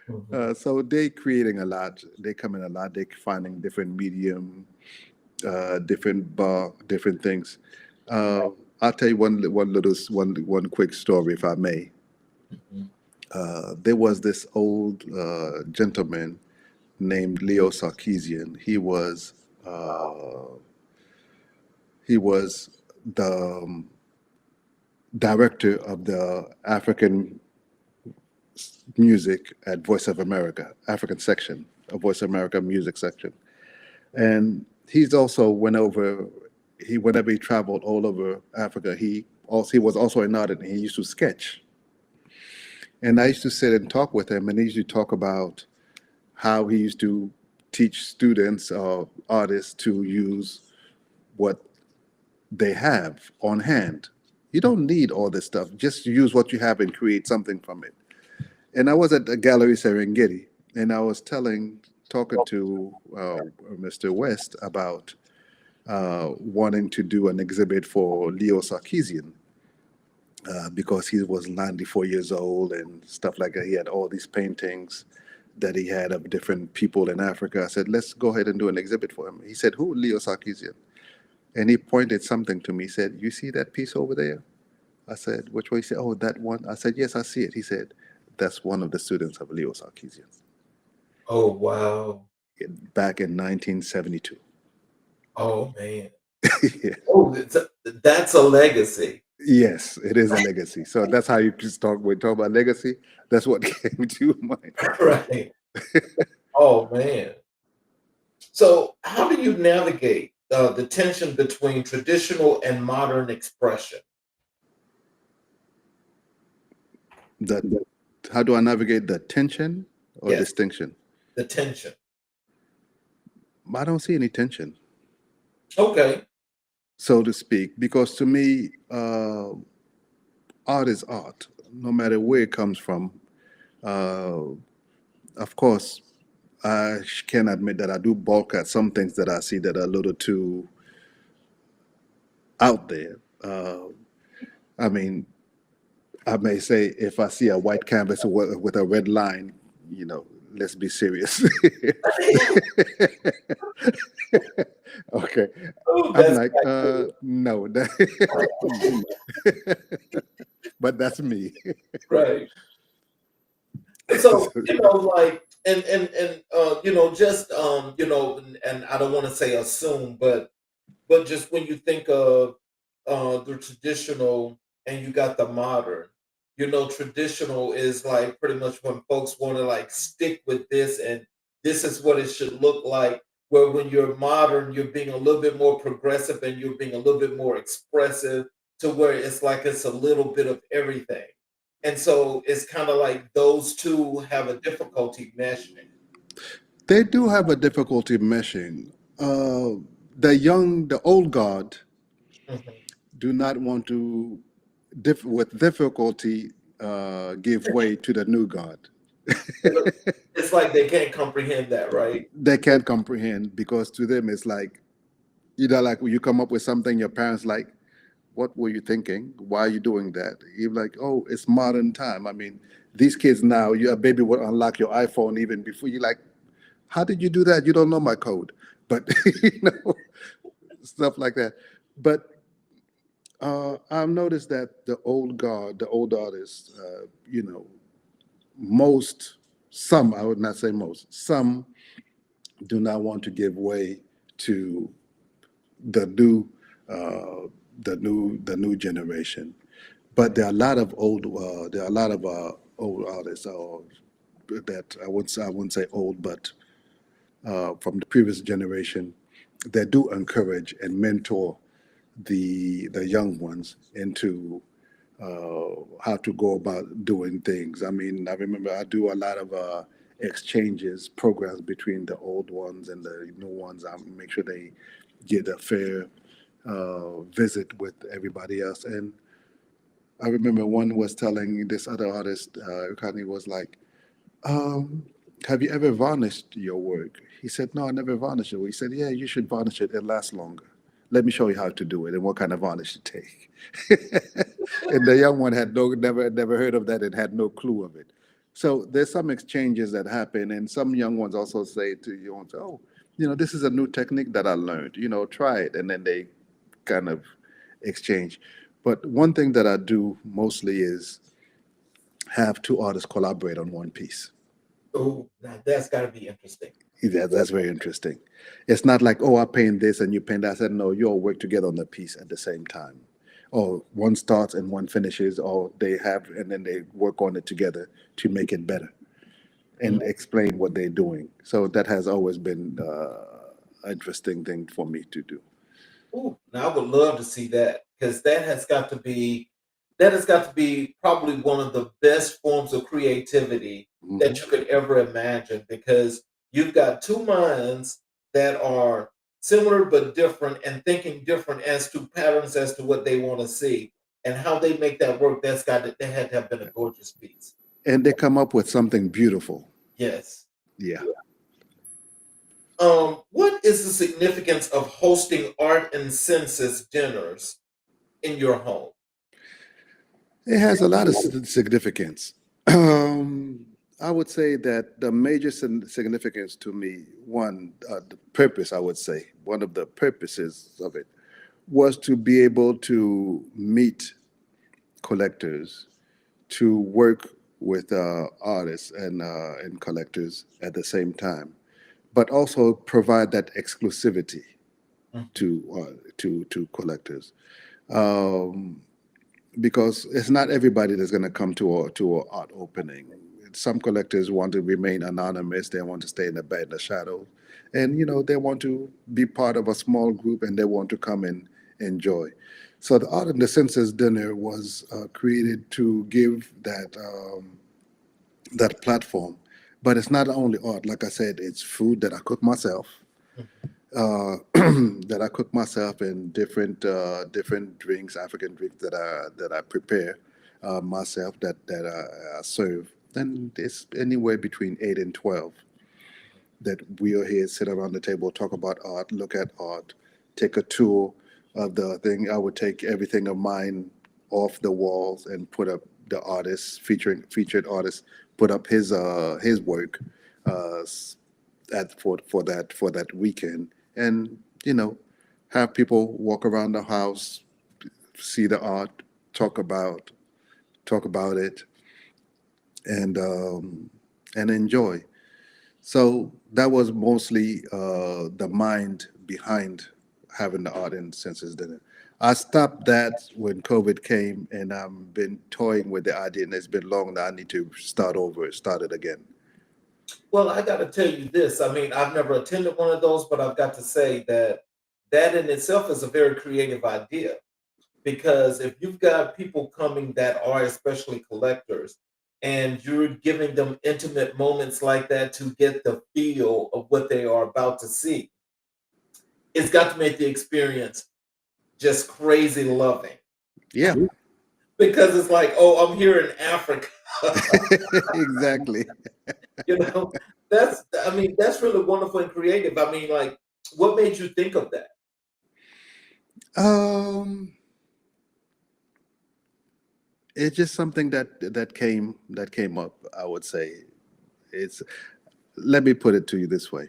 Speaker 2: Mhm.
Speaker 3: So they creating a lot. They coming a lot. They finding different medium, different bar, different things. I'll tell you one quick story, if I may.
Speaker 2: Mhm.
Speaker 3: There was this old gentleman named Leo Sarkeesian. Uh, he was the director of the African music at Voice of America, African section of Voice of America music section, and he's also went over. He whenever he traveled all over Africa, he was also an artist. And he used to sketch, and I used to sit and talk with him, and he used to talk about how he used to teach students or artists to use what they have on hand. You don't need all this stuff. Just use what you have and create something from it. And I was at the Gallery Serengeti, and I was talking to Mr. West about wanting to do an exhibit for Leo Sarkeesian because he was 94 years old and stuff like that. He had all these paintings that he had of different people in Africa. I said, let's go ahead and do an exhibit for him. He said, who, Leo Sarkeesian? And he pointed something to me. He said, "You see that piece over there?" I said, "Which way?" He said, "Oh, that one." I said, "Yes, I see it." He said, "That's one of the students of Leo Sarkeesian
Speaker 2: Oh, wow.
Speaker 3: back in 1972."
Speaker 2: Oh, man.
Speaker 3: Yeah.
Speaker 2: Oh, that's a legacy.
Speaker 3: Yes, it is a legacy. So that's how you just talk. When talk about legacy, that's what came to mind.
Speaker 2: Right. Oh, man. So, how do you navigate the tension between traditional and modern expression?
Speaker 3: That how do I navigate the tension or
Speaker 2: Yes,
Speaker 3: distinction?
Speaker 2: the tension.
Speaker 3: I don't see any tension,
Speaker 2: Okay.
Speaker 3: so to speak, because to me, art is art, no matter where it comes from. Uh, of course, I can admit that I do balk at some things that I see that are a little too out there. I mean, I may say if I see a white canvas with a red line, let's be serious. Okay.
Speaker 2: Oh,
Speaker 3: I'm
Speaker 2: that's
Speaker 3: like, no, but that's me.
Speaker 2: right. So, like, just and I don't want to say assume, but just when you think of the traditional and you got the modern, traditional is like pretty much when folks want to like stick with this and this is what it should look like. Where when you're modern, you're being a little bit more progressive and you're being a little bit more expressive to where it's like it's a little bit of everything. And so it's kind of like those two have a difficulty meshing.
Speaker 3: They do have a difficulty meshing. The old guard
Speaker 2: Mhm.
Speaker 3: do not want to, with difficulty, give way to the new guard.
Speaker 2: It's like they can't comprehend that, right?
Speaker 3: They can't comprehend because to them it's like, like when you come up with something, your parents like, what were you thinking? Why are you doing that? You're like, oh, it's modern time. I mean, these kids now, a baby will unlock your iPhone even before you like, how did you do that? You don't know my code. But, stuff like that. But I've noticed that the old guard, the old artists, most, some, I would not say most, some do not want to give way to the new, the new generation. But there are a lot of old artists, that I wouldn't say old, but from the previous generation that do encourage and mentor the young ones into how to go about doing things. I mean, I remember I do a lot of exchanges, programs between the old ones and the new ones. I make sure they get a fair visit with everybody else. And I remember one was telling this other artist, kind of was like, um, have you ever varnished your work? He said, no, I never varnished it. He said, yeah, you should varnish it. It lasts longer. Let me show you how to do it and what kind of varnish to take. And the young one had never heard of that and had no clue of it. So there's some exchanges that happen, and some young ones also say to you, oh, this is a new technique that I learned. Try it, and then they kind of exchange. But one thing that I do mostly is have two artists collaborate on one piece.
Speaker 2: Oh, now that's got to be interesting.
Speaker 3: That's very interesting. It's not like, oh, I paint this and you paint that. I said, no, you all work together on the piece at the same time. Or one starts and one finishes, or they have, and then they work on it together to make it better and explain what they're doing. So that has always been an interesting thing for me to do.
Speaker 2: Ooh, now I would love to see that because that has got to be probably one of the best forms of creativity that
Speaker 3: Hmm.
Speaker 2: you could ever imagine because you've got two minds that are similar but different and thinking different as to patterns as to what they want to see and how they make that work. That had to have been a gorgeous piece.
Speaker 3: And they come up with something beautiful.
Speaker 2: Yes.
Speaker 3: Yeah.
Speaker 2: What is the significance of hosting art and census dinners in your home?
Speaker 3: It has a lot of significance. Um, I would say that the major significance to me, one, the purpose, I would say, one of the purposes of it. was to be able to meet collectors, to work with artists and collectors at the same time, but also provide that exclusivity to collectors. Um, because it's not everybody that's going to come to a art opening. Some collectors want to remain anonymous. They want to stay in the shadow, and they want to be part of a small group and they want to come and enjoy. So the Art and the Senses dinner was created to give that platform. But it's not only art. Like I said, it's food that I cook myself. That I cook myself, and different drinks, African drinks that I prepare myself, that I serve. Then it's anywhere between 8 and 12 that we are here, sit around the table, talk about art, look at art, take a tour of the thing. I would take everything of mine off the walls and put up the artist, featured artist, put up his work uh, s- at for that weekend, and have people walk around the house, see the art, talk about it, and enjoy. So that was mostly the mind behind having the Art and Senses dinner. I stopped that when COVID came, and I've been toying with the idea, and it's been long that I need to start it again.
Speaker 2: Well, I got to tell you this. I mean, I've never attended one of those, but I've got to say that that in itself is a very creative idea. Because if you've got people coming that are especially collectors, and you're giving them intimate moments like that to get the feel of what they are about to see, it's got to make the experience just crazy loving.
Speaker 3: Yeah,
Speaker 2: Because it's like, oh, I'm here in Africa.
Speaker 3: exactly.
Speaker 2: you know, I mean, that's really wonderful and creative. I mean, like, what made you think of that?
Speaker 3: Um, it's just something that came up. I would say it's. Let me put it to you this way.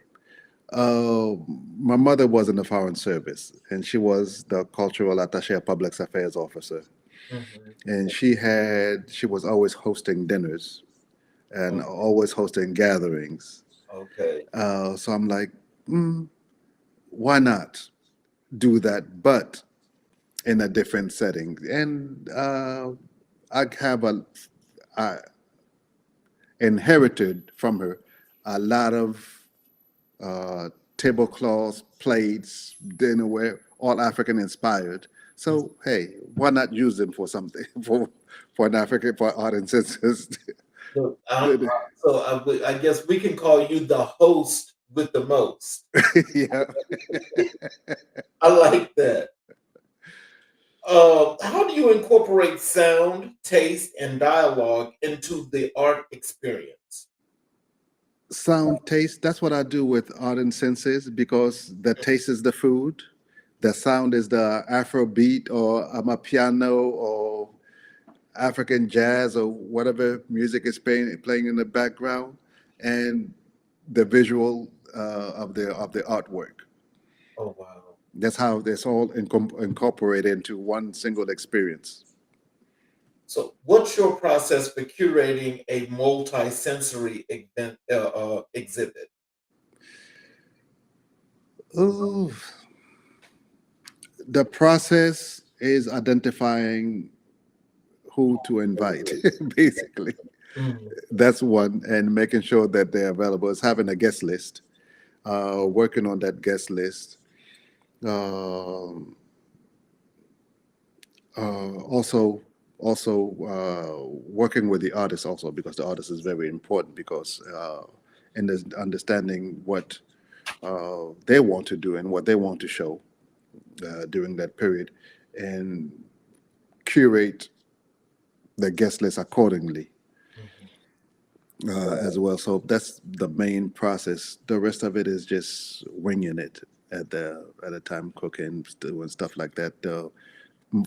Speaker 3: Uh, my mother was in the foreign service, and she was the cultural attaché, public affairs officer,
Speaker 2: Hmm.
Speaker 3: and she was always hosting dinners and always hosting gatherings.
Speaker 2: Okay.
Speaker 3: So I'm like, mm, why not do that, but in a different setting? And I have I inherited from her a lot of uh, tablecloths, plates, dinnerware, all African inspired. So hey, why not use them for something for an African for art and senses?
Speaker 2: So, I guess we can call you the host with the most.
Speaker 3: Yeah.
Speaker 2: I like that. How do you incorporate sound, taste, and dialogue into the art experience?
Speaker 3: Sound, taste. That's what I do with art and senses, because the taste is the food, the sound is the Afro beat or a piano or African jazz or whatever music is playing in the background, and the visual of the artwork.
Speaker 2: Oh, wow.
Speaker 3: That's how this all incorporated into one single experience.
Speaker 2: So, what's your process for curating a multi-sensory exhibit?
Speaker 3: Ooh, the process is identifying who to invite, basically.
Speaker 2: Mhm.
Speaker 3: That's one, and making sure that they're available. Is having a guest list, working on that guest list. Um, also working with the artist also, because the artist is very important, because in this understanding what they want to do and what they want to show during that period, and curate the guest list accordingly
Speaker 2: Mhm.
Speaker 3: as well. So that's the main process. The rest of it is just winging it at the time, cooking, doing stuff like that.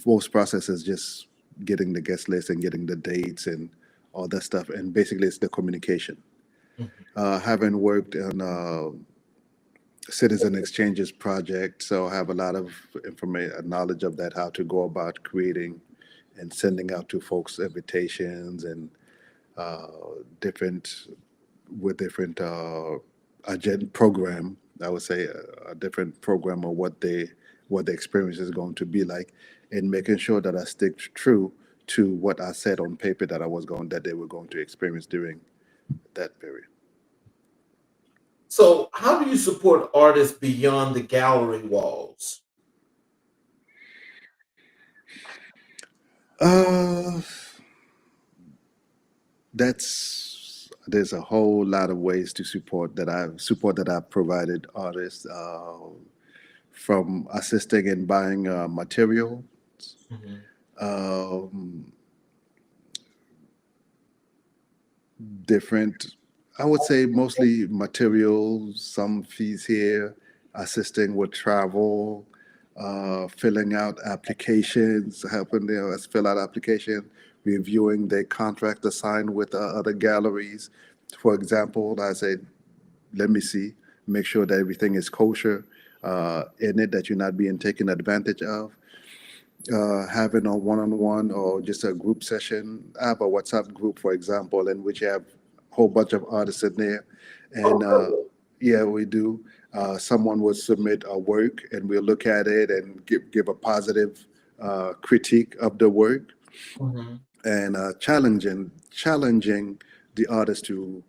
Speaker 3: Most process is just getting the guest list and getting the dates and all that stuff. And basically, it's the communication.
Speaker 2: Mhm.
Speaker 3: Having worked citizen exchanges project. So I have a lot of information, knowledge of that, how to go about creating and sending out to folks invitations and uh, different with different agenda program. I would say a different program of what the experience is going to be like, and making sure that I stick true to what I said on paper that they were going to experience during that period.
Speaker 2: So, how do you support artists beyond the gallery walls?
Speaker 3: Uh, that's there's a whole lot of ways to support that I've provided artists, from assisting in buying material,
Speaker 2: Mhm.
Speaker 3: um, different, I would say mostly materials, some fees here, assisting with travel, filling out applications, helping them fill out application, reviewing their contract assigned with other galleries. For example, I say, let me see, make sure that everything is kosher in it, that you're not being taken advantage of. Having a one-on-one or just a group session. I have a WhatsApp group, for example, in which you have a whole bunch of artists in there,
Speaker 2: Oh,
Speaker 3: and
Speaker 2: really?
Speaker 3: yeah, we do. Someone will submit a work, and we'll look at it and give a positive critique of the work,
Speaker 2: Mhm.
Speaker 3: and challenging the artist to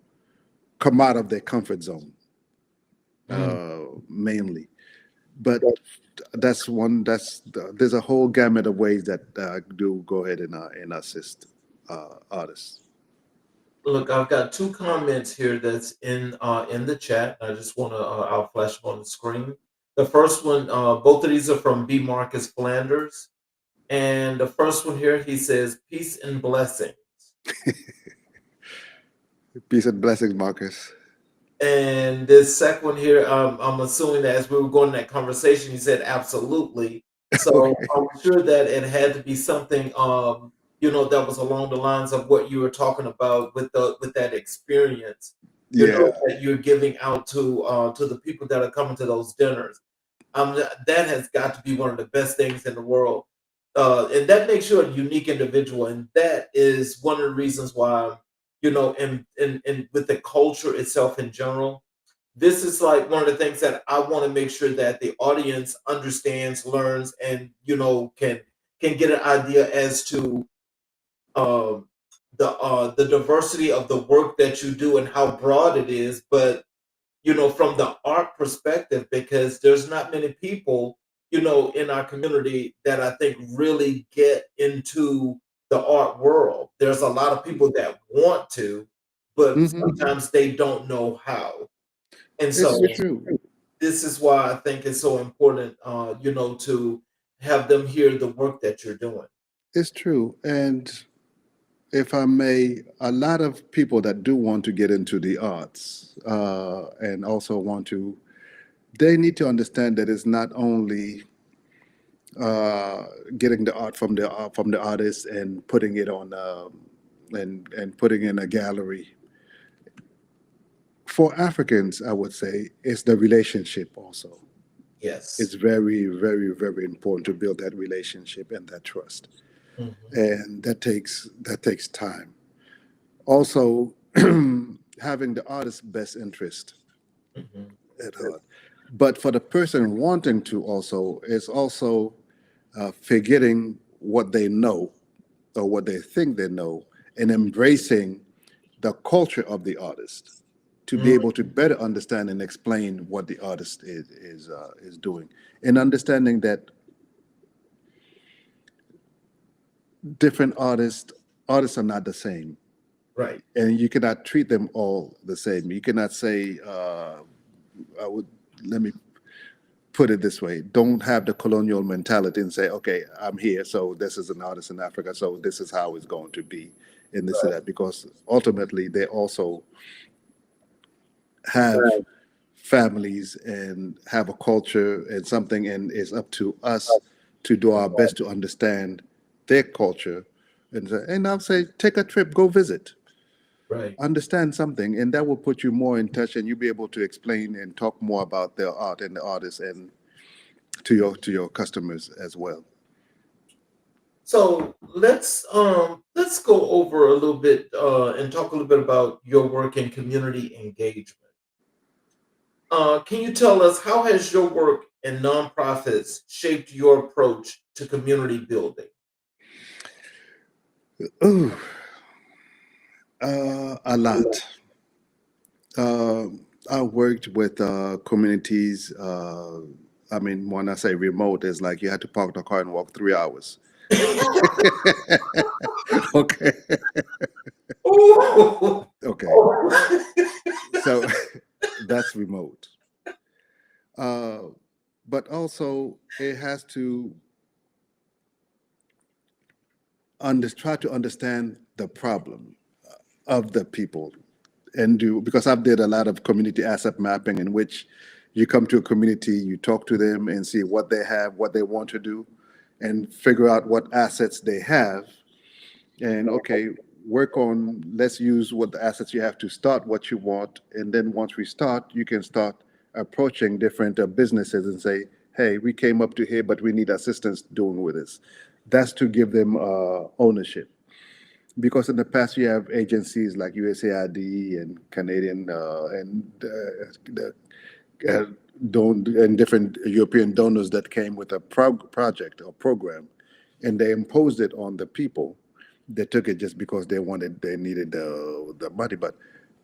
Speaker 3: come out of their comfort zone,
Speaker 2: Mm.
Speaker 3: mainly. But there's a whole gamut of ways that do go ahead and assist artists.
Speaker 2: Look, I've got two comments here that's in the chat. I just want to I'll flash them on the screen. The first one, both of these are from B. Marcus Flanders, and the first one here he says, "Peace and blessings."
Speaker 3: Peace and blessings, Marcus.
Speaker 2: And this second one here, I'm assuming that as we were going in that conversation, he said absolutely. So
Speaker 3: Okay.
Speaker 2: I'm sure that it had to be something, that was along the lines of what you were talking about with that experience,
Speaker 3: Yeah.
Speaker 2: that you're giving out to the people that are coming to those dinners. That has got to be one of the best things in the world, and that makes you a unique individual, and that is one of the reasons why, and with the culture itself in general, this is like one of the things that I want to make sure that the audience understands, learns, and can get an idea as to um, the diversity of the work that you do and how broad it is, but from the art perspective, because there's not many people, in our community that I think really get into the art world. There's a lot of people that want to, but
Speaker 3: Hmm.
Speaker 2: sometimes they don't know how. And
Speaker 3: It's
Speaker 2: so
Speaker 3: true.
Speaker 2: this is why I think it's so important, to have them hear the work that you're doing.
Speaker 3: It's true. And if I may, a lot of people that do want to get into the arts and also they need to understand that it's not only getting the art from the artist and putting it on and putting in a gallery. For Africans, I would say it's the relationship also. It's
Speaker 2: Yes.
Speaker 3: very, very, very important to build that relationship and that trust,
Speaker 2: Hmm.
Speaker 3: and that takes time. Also, having the artist's best interest
Speaker 2: Hmm.
Speaker 3: at heart. But for the person wanting to also, it's also forgetting what they know or what they think they know, and embracing the culture of the artist to be able to better understand and explain what the artist is doing, and understanding that different artists are not the same,
Speaker 2: Right.
Speaker 3: and you cannot treat them all the same. You cannot say, I would let me put it this way: don't have the colonial mentality and say, okay, I'm here, so this is an artist in Africa, so this is how it's going to be, and this and
Speaker 2: Right.
Speaker 3: that, because ultimately they also have families and have a culture and something, and it's up to us to do our best to understand their culture, and I'll say take a trip, go visit,
Speaker 2: Right.
Speaker 3: understand something, and that will put you more in touch, and you'll be able to explain and talk more about their art and the artists and to your customers as well.
Speaker 2: So let's go over a little bit and talk a little bit about your work in community engagement. Can you tell us how has your work in nonprofits shaped your approach to community building?
Speaker 3: Ooh, a lot. Uh, I worked with communities. I mean, when I say remote, it's like you had to park the car and walk 3 hours. Okay,
Speaker 2: Ooh.
Speaker 3: okay. So that's remote. Uh, but also, it has to try to understand the problem of the people and do, because I've did a lot of community asset mapping in which you come to a community, you talk to them and see what they have, what they want to do, and figure out what assets they have. And okay, work on, let's use what the assets you have to start what you want. And then once we start, you can start approaching different businesses and say, hey, we came up to here, but we need assistance doing with this. That's to give them ownership. Because in the past, you have agencies like USAID and Canadian the uh, and different European donors that came with a project or program, and they imposed it on the people. They took it just because they needed the money. But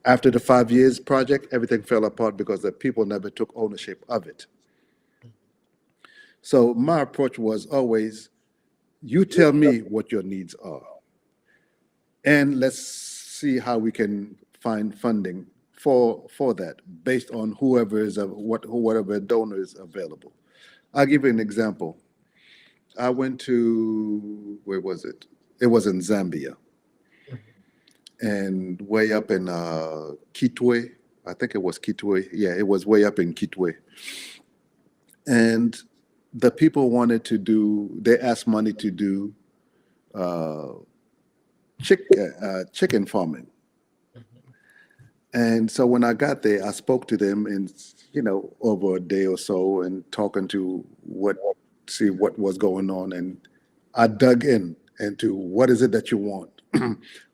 Speaker 3: after the 5 years project, everything fell apart because the people never took ownership of it. So my approach was always, you tell me what your needs are, and let's see how we can find funding for that based on whatever donor is available. I'll give you an example. I went to, where was it? It was in Zambia, and way up in Kitwe. I think it was Kitwe. Yeah, it was way up in Kitwe. And the people wanted to do. They asked money to do uh, chicken farming. And so when I got there, I spoke to them and, over a day or so and talking to see what was going on. And I dug in into what is it that you want?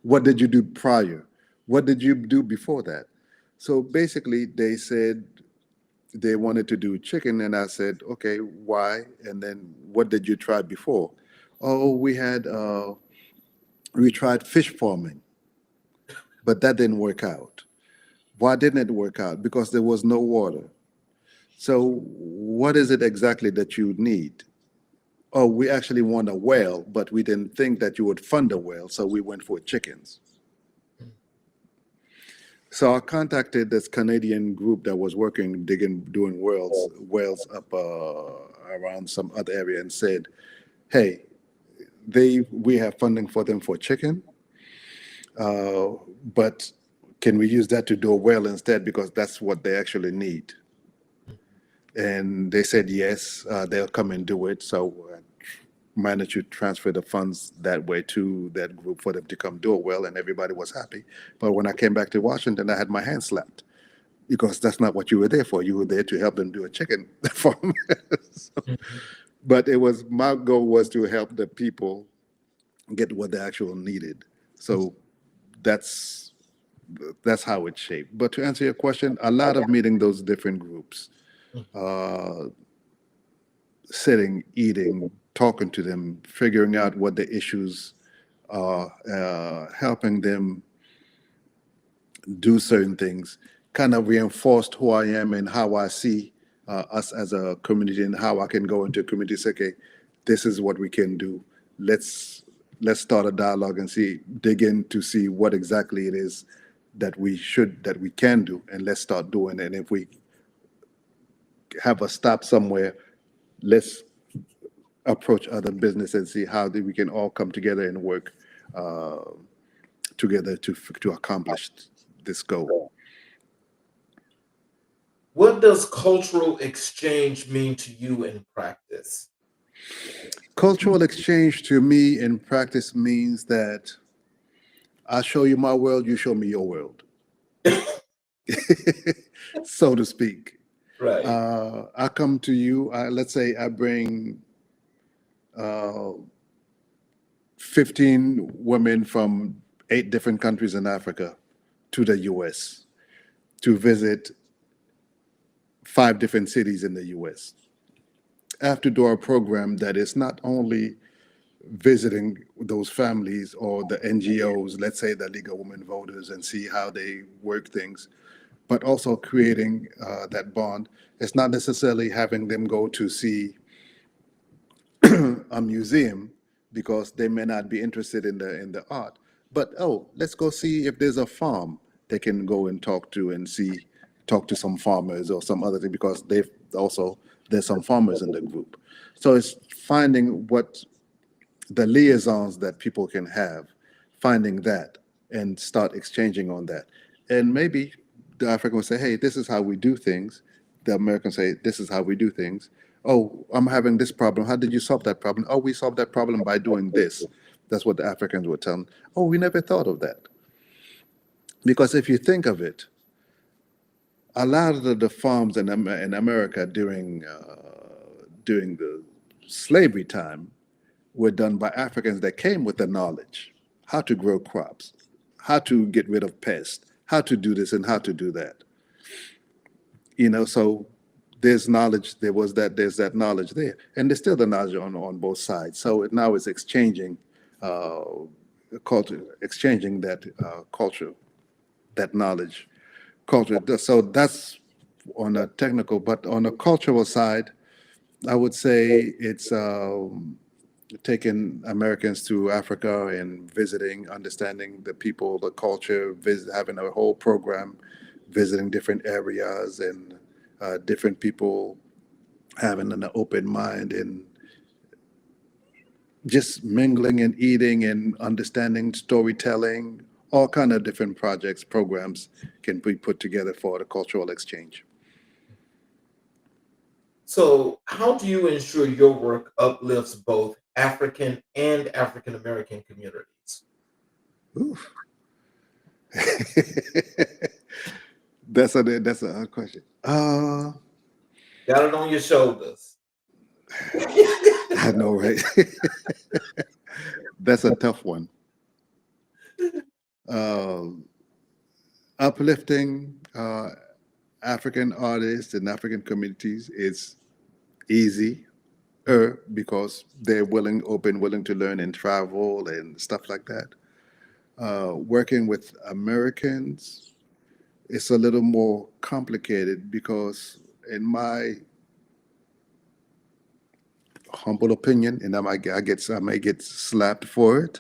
Speaker 3: What did you do prior? What did you do before that? So basically, they said they wanted to do chicken. And I said, okay, why? And then what did you try before? Oh, we tried fish farming, but that didn't work out. Why didn't it work out? Because there was no water. So, what is it exactly that you need? Oh, we actually want a well, but we didn't think that you would fund a well, so we went for chickens. So I contacted this Canadian group that was working, doing wells up around some other area, and said, "Hey, we have funding for them for chicken, uh, but can we use that to do a well instead because that's what they actually need?" And they said yes, they'll come and do it. So I managed to transfer the funds that way to that group for them to come do a well, and everybody was happy. But when I came back to Washington, I had my hand slapped because that's not what you were there for. You were there to help them do a chicken farm. So, but my goal was to help the people get what they actually needed. So that's how it's shaped. But to answer your question, a lot of meeting those different groups, uh, sitting, eating, talking to them, figuring out what the issues are, helping them do certain things, kind of reinforced who I am and how I see us as a community and how I can go into a community and say, okay, this is what we can do. Let's start a dialogue and dig in to see what exactly it is that we can do, and let's start doing it. And if we have a stop somewhere, let's approach other business and see how we can all come together and work uh, together to accomplish this goal.
Speaker 2: What does cultural exchange mean to you in practice?
Speaker 3: Cultural exchange to me in practice means that I show you my world, you show me your world, so to speak.
Speaker 2: Right.
Speaker 3: I come to you. Let's say I bring 15 women from 8 different countries in Africa to the U.S. to visit 5 different cities in the U.S. I have to do a program that is not only visiting those families or the NGOs, let's say the League of Women Voters, and see how they work things, but also creating that bond. It's not necessarily having them go to see a museum because they may not be interested in the art. But oh, let's go see if there's a farm they can go and talk to some farmers or some other thing because they've also there's some farmers in the group. So it's finding what the liaisons that people can have, finding that and start exchanging on that. And maybe the African will say, hey, this is how we do things. The Americans say, this is how we do things. Oh, I'm having this problem. How did you solve that problem? Oh, we solved that problem by doing this. That's what the Africans would tell them. Oh, we never thought of that. Because if you think of it, a lot of the farms in America during the slavery time were done by Africans that came with the knowledge, how to grow crops, how to get rid of pests, how to do this and how to do that. So there's knowledge, there's that knowledge there. And there's still the knowledge on both sides. So now it's exchanging culture, exchanging that culture, that knowledge, culture. So that's on a technical, but on a cultural side, I would say it's taking Americans to Africa and visiting, understanding the people, the culture, having a whole program, visiting different areas and different people, having an open mind and just mingling and eating and understanding storytelling, all kind of different projects, programs can be put together for the cultural exchange.
Speaker 2: So, how do you ensure your work uplifts both African and African American communities?
Speaker 3: Oof. That's a hard question.
Speaker 2: Got it on your shoulders.
Speaker 3: I know, right? That's a tough one. Uplifting African artists and African communities is easy because they're willing to learn and travel and stuff like that. Working with Americans, it's a little more complicated because, in my humble opinion, and I may get slapped for it.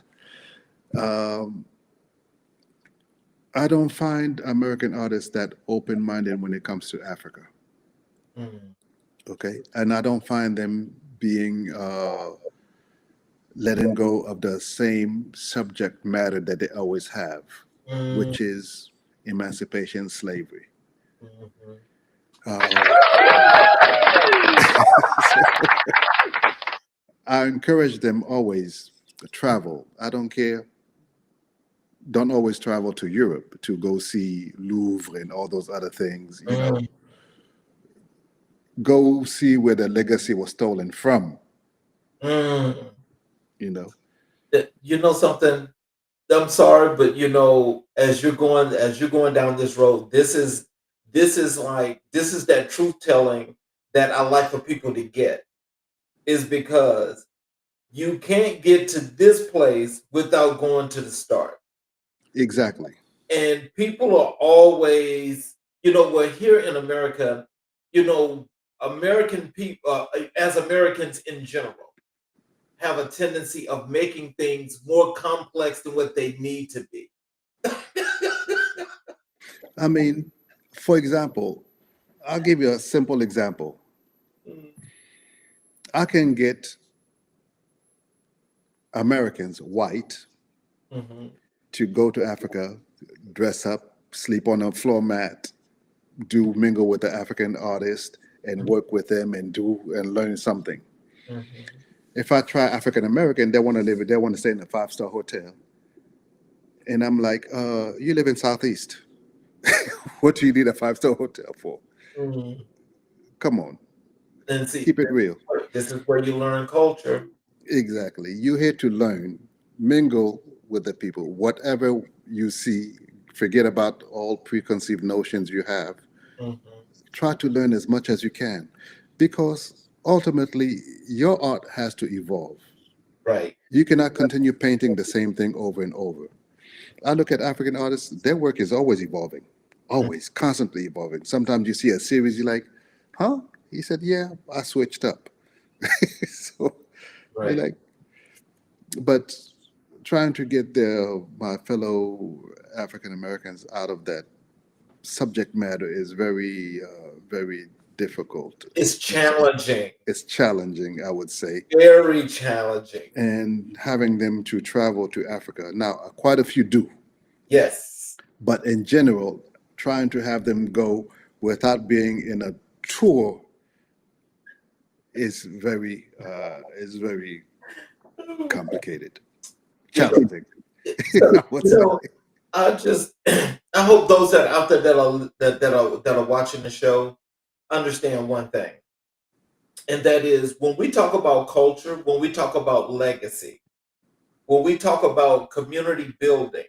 Speaker 3: I don't find American artists that open-minded when it comes to Africa.
Speaker 2: Mm,
Speaker 3: Okay, and I don't find them being letting go of the same subject matter that they always have,
Speaker 2: mm,
Speaker 3: which is emancipation, slavery.
Speaker 2: mhm.
Speaker 3: Uh, I encourage them always to travel. I don't care. Don't always travel to Europe to go see Louvre and all those other things.
Speaker 2: Mm,
Speaker 3: Go see where the legacy was stolen from.
Speaker 2: mm.
Speaker 3: You know,
Speaker 2: You know something? I'm sorry, but as you're going down this road, this is that truth telling that I like for people to get is because you can't get to this place without going to the start.
Speaker 3: exactly,
Speaker 2: And people are always, we're here in America, you know, American people, as Americans in general, have a tendency of making things more complex than what they need to be.
Speaker 3: I mean, for example, I'll give you a simple example.
Speaker 2: Mm,
Speaker 3: I can get Americans, white,
Speaker 2: mhm,
Speaker 3: to go to Africa, dress up, sleep on a floor mat, do mingle with the African artist and work with them and do and learn something.
Speaker 2: mhm,
Speaker 3: If I try African American, they want to stay in a 5-star hotel And I'm like, you live in Southeast. What do you need a 5-star hotel for?
Speaker 2: Mm.
Speaker 3: Come on,
Speaker 2: And see,
Speaker 3: keep it real.
Speaker 2: this is where you learn culture.
Speaker 3: Exactly. You're here to learn, mingle with the people. Whatever you see, forget about all preconceived notions you have.
Speaker 2: Hmm.
Speaker 3: Try to learn as much as you can because ultimately your art has to evolve.
Speaker 2: Right.
Speaker 3: You cannot continue painting the same thing over and over. I look at African artists, their work is always evolving, always, constantly evolving. Sometimes you see a series, you're like, huh? He said, yeah, I switched up. So you're
Speaker 2: Right.
Speaker 3: like, but trying to get my fellow African Americans out of that subject matter is very difficult.
Speaker 2: It's challenging.
Speaker 3: It's challenging, I would say,
Speaker 2: Very challenging.
Speaker 3: and having them to travel to Africa. Now, quite a few do,
Speaker 2: Yes.
Speaker 3: but in general, trying to have them go without being in a tour is very complicated,
Speaker 2: You know,
Speaker 3: challenging.
Speaker 2: so,
Speaker 3: I would say.
Speaker 2: I just I hope those that are out there that are watching the show understand one thing, and that is when we talk about culture, when we talk about legacy, when we talk about community building,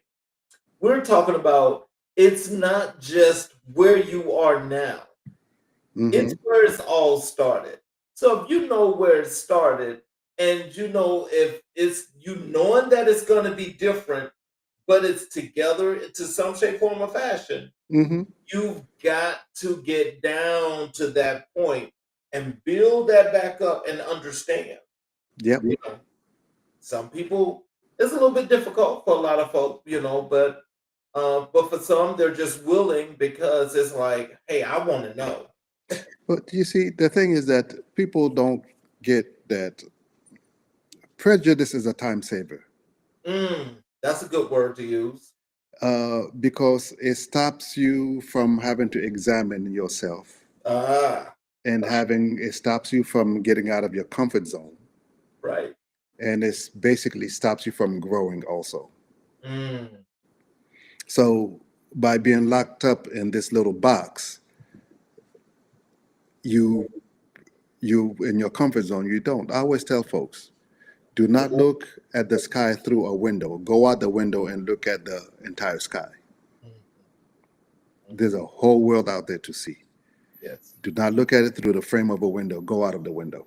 Speaker 2: we're talking about it's not just where you are now.
Speaker 3: Hmm.
Speaker 2: It's where it's all started. So if you know where it started, and you know if it's you knowing that it's going to be different, but it's together to some shape, form, or fashion,
Speaker 3: Hmm.
Speaker 2: you've got to get down to that point and build that back up and understand.
Speaker 3: Yep.
Speaker 2: You know, some people it's a little bit difficult for a lot of folks, but for some they're just willing because it's like, hey, I want to know.
Speaker 3: But you see, the thing is that people don't get that prejudice is a time saver
Speaker 2: That's a good word to use.
Speaker 3: because it stops you from having to examine yourself
Speaker 2: Ah,
Speaker 3: and having it stops you from getting out of your comfort zone.
Speaker 2: right.
Speaker 3: And it's basically stops you from growing also.
Speaker 2: Mm,
Speaker 3: So by being locked up in this little box, you you in your comfort zone, you don't. I always tell folks, do not look at the sky through a window. Go out the window and look at the entire sky.
Speaker 2: mm, mm.
Speaker 3: There's a whole world out there to see.
Speaker 2: Yes.
Speaker 3: Do not look at it through the frame of a window. Go out of the window.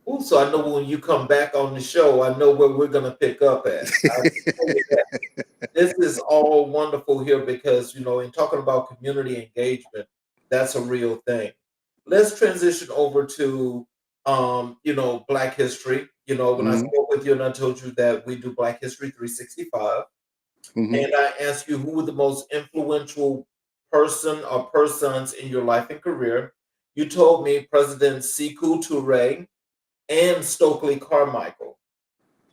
Speaker 2: Ooh, so I know when you come back on the show, I know where we're gonna pick up at. I can tell you that. This is all wonderful here because in talking about community engagement, that's a real thing. Let's transition over to Black History. When I
Speaker 3: Hmm.
Speaker 2: spoke with you and I told you that we do Black History 365,
Speaker 3: Hmm.
Speaker 2: and I asked you who were the most influential person or persons in your life and career. You told me President Sekou Toure and Stokely Carmichael.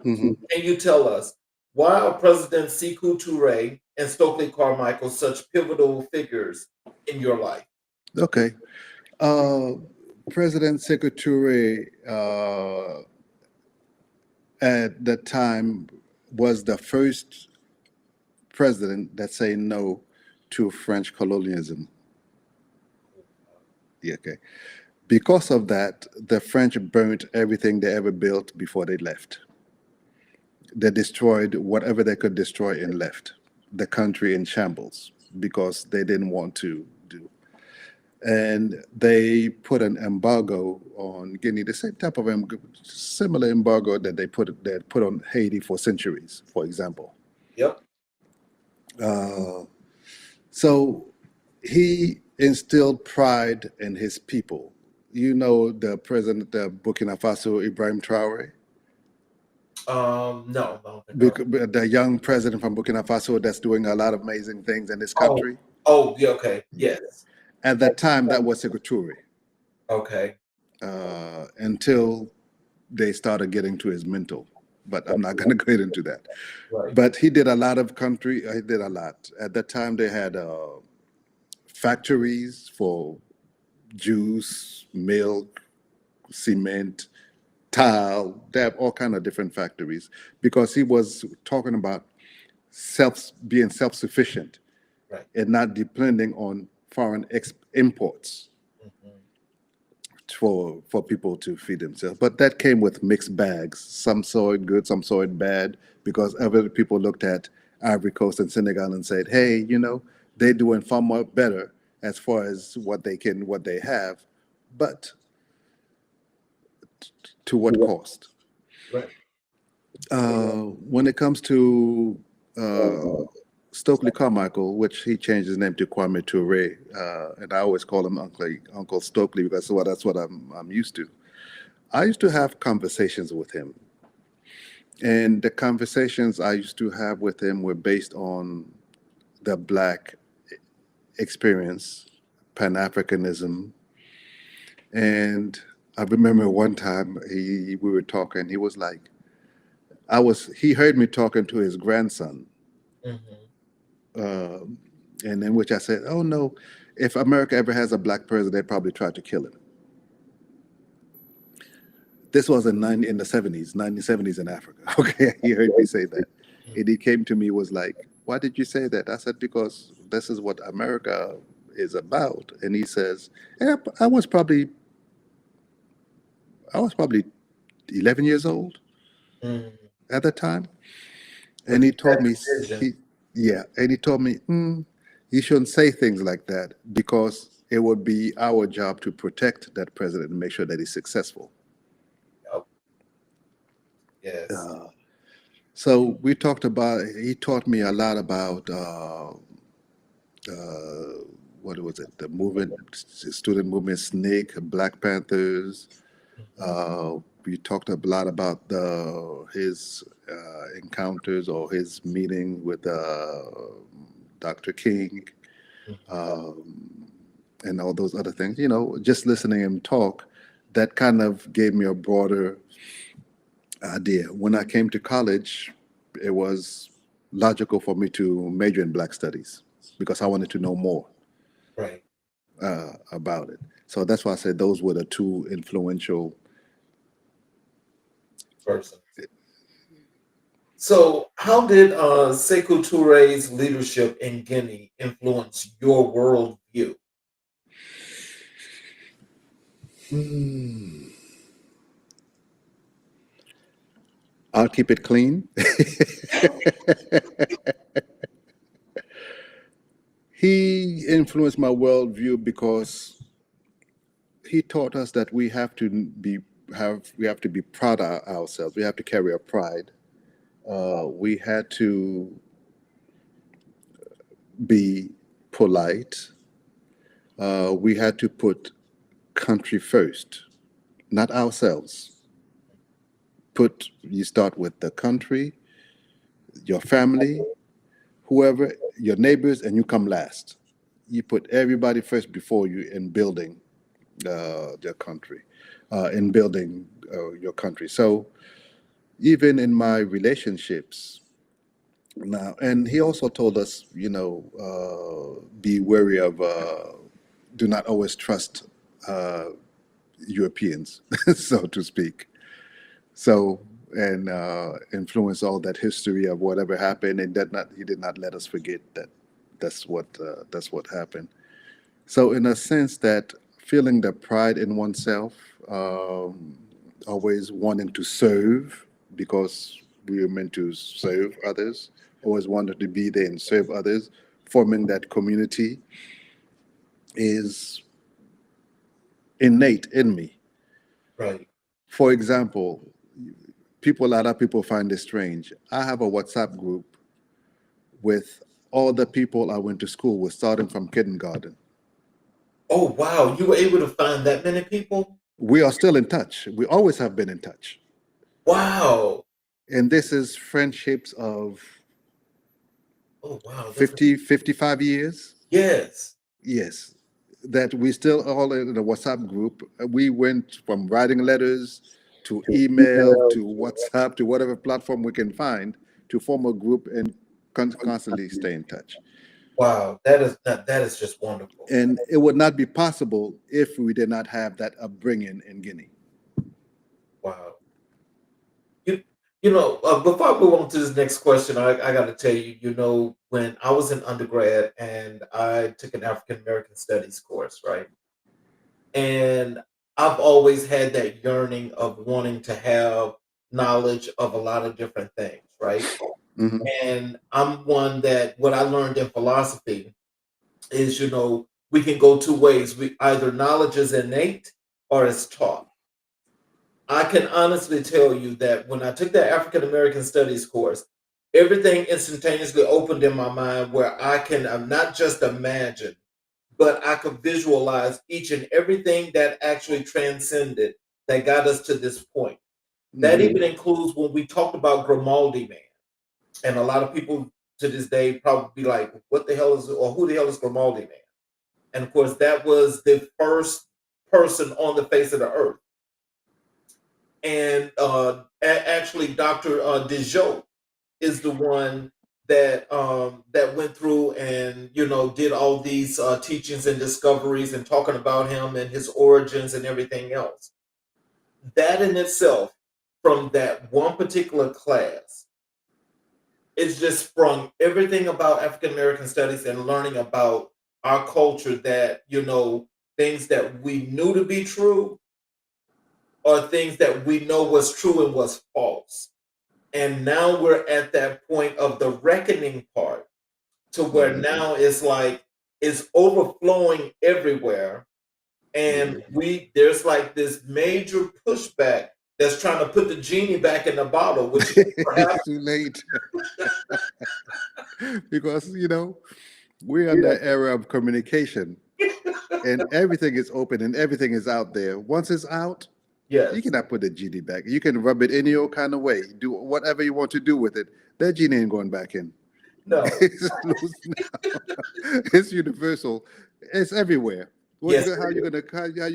Speaker 3: Hmm.
Speaker 2: Can you tell us why are President Sekou Toure and Stokely Carmichael such pivotal figures in your life?
Speaker 3: Okay. Uh, President Secretary at that time was the first president that said no to French colonialism. Yeah, okay. Because of that, the French burnt everything they ever built before they left. They destroyed whatever they could destroy and left the country in shambles because they didn't want to do. And they put an embargo on Guinea, the same type of similar embargo that they put on Haiti for centuries, for example.
Speaker 2: Yep.
Speaker 3: Uh, so he instilled pride in his people. You know the president of Burkina Faso, Ibrahim Traore,
Speaker 2: No, I don't think I.
Speaker 3: the young president from Burkina Faso that's doing a lot of amazing things in this
Speaker 2: Oh,
Speaker 3: country.
Speaker 2: oh, yeah, okay, yes,
Speaker 3: At that time, that was Secretary
Speaker 2: okay,
Speaker 3: until they started getting to his mental. But I'm not going to get into that.
Speaker 2: right.
Speaker 3: But he did a lot of country. He did a lot. At that time, they had factories for juice, milk, cement, tile. They have all kind of different factories because he was talking about being self-sufficient
Speaker 2: Right.
Speaker 3: and not depending on foreign imports
Speaker 2: Mhm.
Speaker 3: for people to feed themselves. But that came with mixed bags. Some saw it good, some saw it bad, because other people looked at Ivory Coast and Senegal and said, "Hey, they're doing far more better as far as what they have, but to what cost?"
Speaker 2: Right.
Speaker 3: When it comes to Stokely Carmichael, which he changed his name to Kwame Ture, and I always call him Uncle Stokely because that's what I'm used to. I used to have conversations with him, and the conversations I used to have with him were based on the Black experience, Pan Africanism, and I remember one time we were talking. He was like, he heard me talking to his grandson,
Speaker 2: Mhm.
Speaker 3: and in which I said, "Oh no, if America ever has a Black president, they probably try to kill him." This was in the 70s, 1970s in Africa. Okay, he heard me say that. And he came to me, was like, "Why did you say that?" I said, "Because this is what America is about." And he says, "Yeah, I was probably 11 years old
Speaker 2: Mhm.
Speaker 3: at the time." And
Speaker 2: But
Speaker 3: he
Speaker 2: you had
Speaker 3: told me,
Speaker 2: a vision.
Speaker 3: you shouldn't say things like that because it would be our job to protect that president and make sure that he's successful.
Speaker 2: Yep. Yes.
Speaker 3: So he taught me a lot about, what was it, the movement, student movement, SNCC, Black Panthers.
Speaker 2: Mhm.
Speaker 3: We talked a lot about his encounters or his meeting with Dr. King,
Speaker 2: Mhm.
Speaker 3: and all those other things. Just listening him talk, that kind of gave me a broader idea. When I came to college, it was logical for me to major in Black Studies because I wanted to know more
Speaker 2: Right.
Speaker 3: about it. So that's why I said those were the two influential.
Speaker 2: Person. So, how did Sekou Touré's leadership in Guinea influence your worldview?
Speaker 3: Hmm. I'll keep it clean. He influenced my worldview because he taught us that we have to be proud of ourselves. We have to carry our pride. We had to be polite. We had to put country first, not ourselves. You start with the country, your family, whoever, your neighbors, and you come last. You put everybody first before you in building their country, in building your country. So even in my relationships now, and he also told us, be wary of, do not always trust uh, Europeans, so to speak. So, and influence all that history of whatever happened, and he did not let us forget that that's what happened. So, in a sense, that feeling the pride in oneself, always wanting to serve because we are meant to serve others, always wanted to be there and serve others, forming that community is innate in me.
Speaker 2: Right.
Speaker 3: For example, a lot of people find this strange. I have a WhatsApp group with all the people I went to school with, starting from kindergarten.
Speaker 2: Oh, wow. You were able to find that many people?
Speaker 3: We are still in touch. We always have been in touch.
Speaker 2: Wow.
Speaker 3: And this is friendships of
Speaker 2: Oh, wow.
Speaker 3: 55 years.
Speaker 2: Yes.
Speaker 3: Yes. That we still all in the WhatsApp group. We went from writing letters to email to WhatsApp to whatever platform we can find to form a group and constantly stay in touch.
Speaker 2: Wow. That is just wonderful.
Speaker 3: And it would not be possible if we did not have that upbringing in Guinea.
Speaker 2: Wow. You Before I move on to this next question, I got to tell you, when I was in undergrad and I took an African American Studies course, right? And I've always had that yearning of wanting to have knowledge of a lot of different things, right?
Speaker 3: Hmm.
Speaker 2: And I'm one that what I learned in philosophy is, we can go two ways. We either knowledge is innate or it's taught. I can honestly tell you that when I took that African American Studies course, everything instantaneously opened in my mind where I can not just imagine, but I could visualize each and everything that actually transcended that got us to this point. That
Speaker 3: Hmm.
Speaker 2: even includes when we talked about Grimaldi Man. And a lot of people to this day probably be like, what the hell is, or who the hell is Grimaldi Man? And of course, that was the first person on the face of the earth. And actually, Dr. Dijot is the one that went through and did all these teachings and discoveries and talking about him and his origins and everything else. That in itself, from that one particular class, it's just sprung everything about African American studies and learning about our culture that things that we knew to be true or things that we know was true and was false. And now we're at that point of the reckoning part to where
Speaker 3: Hmm.
Speaker 2: now it's like it's overflowing everywhere. And
Speaker 3: Hmm.
Speaker 2: there's like this major pushback that's trying to put the genie back in the bottle, which perhaps
Speaker 3: It's too late because we're in
Speaker 2: yeah,
Speaker 3: the era of communication, and everything is open and everything is out there. Once it's out, you
Speaker 2: yes,
Speaker 3: cannot put the genie back. You can rub it any old kind of way, do whatever you want to do with it. That genie ain't going back in.
Speaker 2: no,
Speaker 3: It's loose now. It's universal. It's everywhere.
Speaker 2: yes,
Speaker 3: How you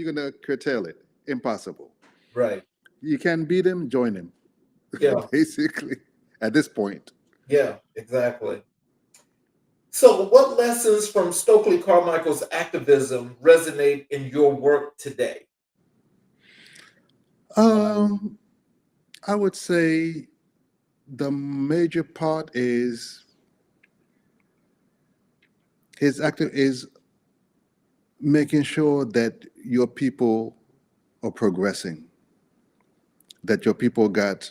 Speaker 3: gonna curtail it? Impossible.
Speaker 2: right,
Speaker 3: You can beat him, join him.
Speaker 2: yeah,
Speaker 3: Basically, at this point.
Speaker 2: yeah, exactly. So, what lessons from Stokely Carmichael's activism resonate in your work today?
Speaker 3: Um, I would say the major part is his active is making sure that your people are progressing, that your people got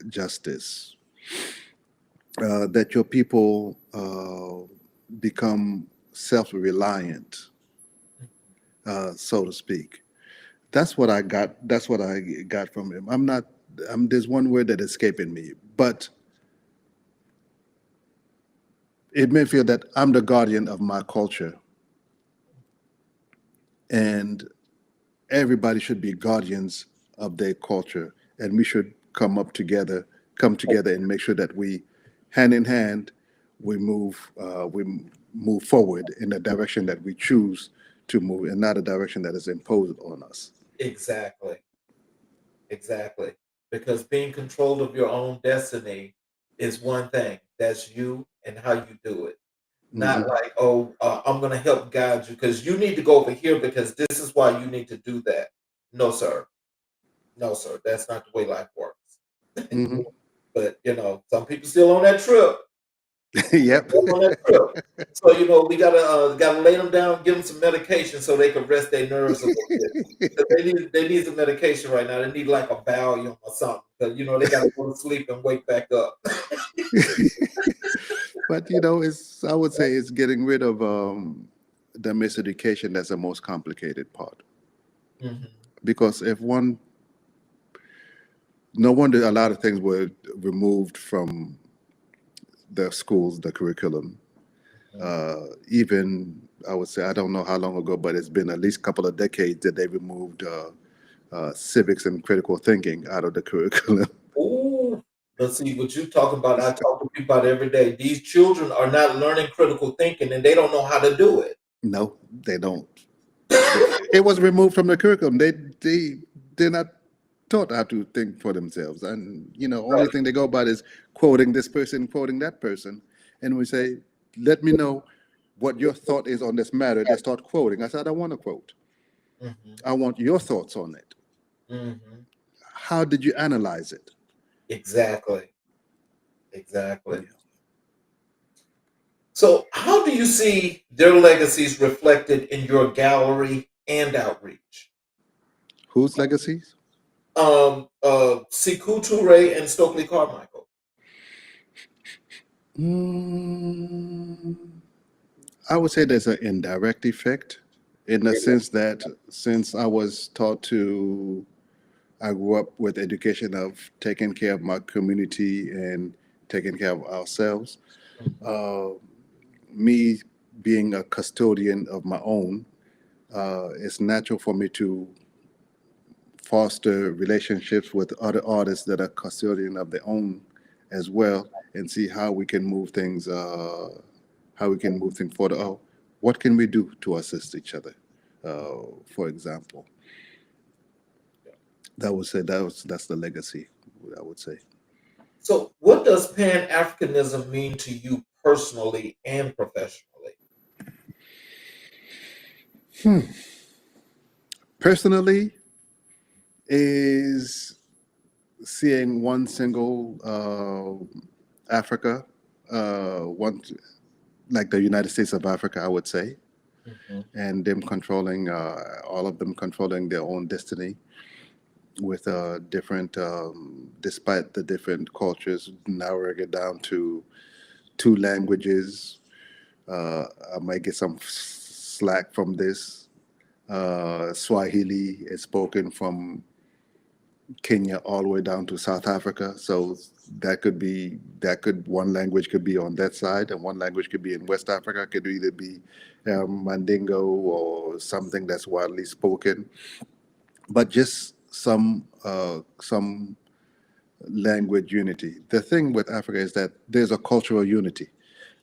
Speaker 3: justice, that your people become self-reliant, so to speak. That's what I got. That's what I got from him. I'm not. There's one word that escaping me, but it may feel that I'm the guardian of my culture, and everybody should be guardians of their culture, and we should come together, and make sure that we, hand in hand, we move forward in the direction that we choose to move, and not a direction that is imposed on us.
Speaker 2: Exactly. Exactly. Because being controlled of your own destiny is one thing. That's you and how you do it. Not
Speaker 3: Hmm.
Speaker 2: like, oh, I'm going to help guide you because you need to go over here because this is why you need to do that. No, sir. No, sir. That's not the way life works.
Speaker 3: Hmm.
Speaker 2: But, some people still on that trip.
Speaker 3: Yep.
Speaker 2: On that trip. So, we gotta lay them down, give them some medication so they can rest their nerves a little bit. 'Cause they need some medication right now. They need like a Valium or something. Because they gotta go to sleep and wake back up.
Speaker 3: But it's I would say it's getting rid of the miseducation that's the most complicated part.
Speaker 2: Mhm.
Speaker 3: Because if one, no wonder a lot of things were removed from the schools, the curriculum.
Speaker 2: Mhm.
Speaker 3: Even I would say I don't know how long ago, but it's been at least a couple of decades that they removed civics and critical thinking out of the curriculum.
Speaker 2: Ooh. Let's see what you talking about. I talk to people about it every day. These children are not learning critical thinking and they don't know how to do it.
Speaker 3: No, they don't. It was removed from the curriculum. They're not taught how to think for themselves, and only
Speaker 2: Right.
Speaker 3: thing they go about is quoting this person, quoting that person, and we say, "Let me know what your thought is on this matter." They start quoting. I said, "I don't want to quote.
Speaker 2: Mhm.
Speaker 3: I want your thoughts on it.
Speaker 2: Mhm.
Speaker 3: How did you analyze it?
Speaker 2: Exactly. Exactly.
Speaker 3: Yeah.
Speaker 2: So, how do you see their legacies reflected in your gallery and outreach?
Speaker 3: Whose legacies?
Speaker 2: Sekou Toure and Stokely Carmichael.
Speaker 3: Mm, I would say there's an indirect effect in the sense that since I was taught to, I grew up with education of taking care of my community and taking care of ourselves.
Speaker 2: Mhm.
Speaker 3: Uh, Me being a custodian of my own, it's natural for me to foster relationships with other artists that are custodian of their own as well, and see how we can move things, how we can move things forward. Oh, what can we do to assist each other? For example, that would say that's the legacy. I would say.
Speaker 2: So, what does Pan Africanism mean to you personally and professionally?
Speaker 3: Hmm. Personally, is seeing one single Africa, one like the United States of Africa, I would say,
Speaker 2: Mhm.
Speaker 3: and them controlling, all of them controlling their own destiny with different, despite the different cultures, narrowing it down to two languages. Uh, I might get some slack from this. Swahili is spoken from Kenya all the way down to South Africa. So that could one language could be on that side, and one language could be in West Africa. It could either be Mandingo or something that's widely spoken, but just some language unity. The thing with Africa is that there's a cultural unity.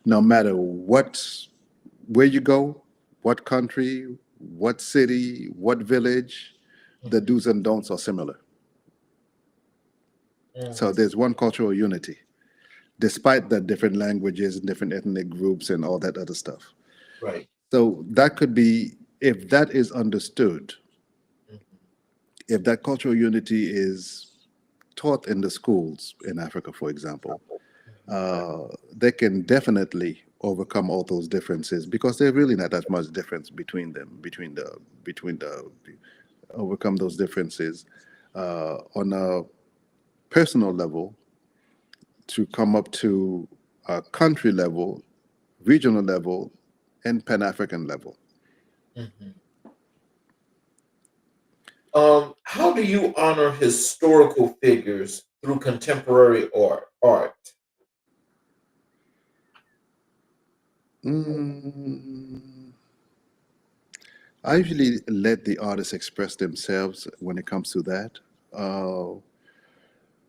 Speaker 3: No matter where you go, what country, what city, what village, the
Speaker 2: Mhm.
Speaker 3: do's and don'ts are similar. So
Speaker 2: Mhm.
Speaker 3: there's one cultural unity, despite the different languages, different ethnic groups, and all that other stuff.
Speaker 2: Right.
Speaker 3: So that could be, if that is understood,
Speaker 2: Mhm.
Speaker 3: if that cultural unity is taught in the schools in Africa, for example,
Speaker 2: Mhm.
Speaker 3: they can definitely overcome all those differences because there's really not that much difference between them, between the overcome those differences on a personal level to come up to a country level, regional level, and Pan African level.
Speaker 2: Mhm. How do you honor historical figures through contemporary art?
Speaker 3: Mm, I usually let the artists express themselves when it comes to that. Uh,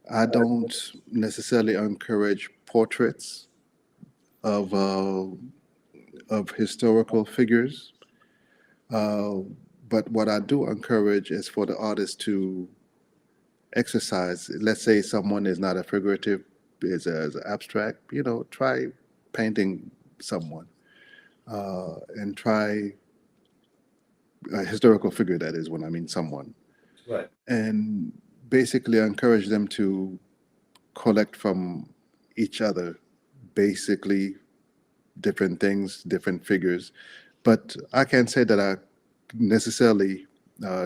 Speaker 3: I don't necessarily encourage portraits of historical figures, uh, but what I do encourage is for the artist to exercise. Let's say someone is not a figurative, is abstract. Try painting someone and try a historical figure. That is when I mean someone,
Speaker 2: Right.
Speaker 3: and basically encourage them to collect from each other, basically different things, different figures. But I can't say that I necessarily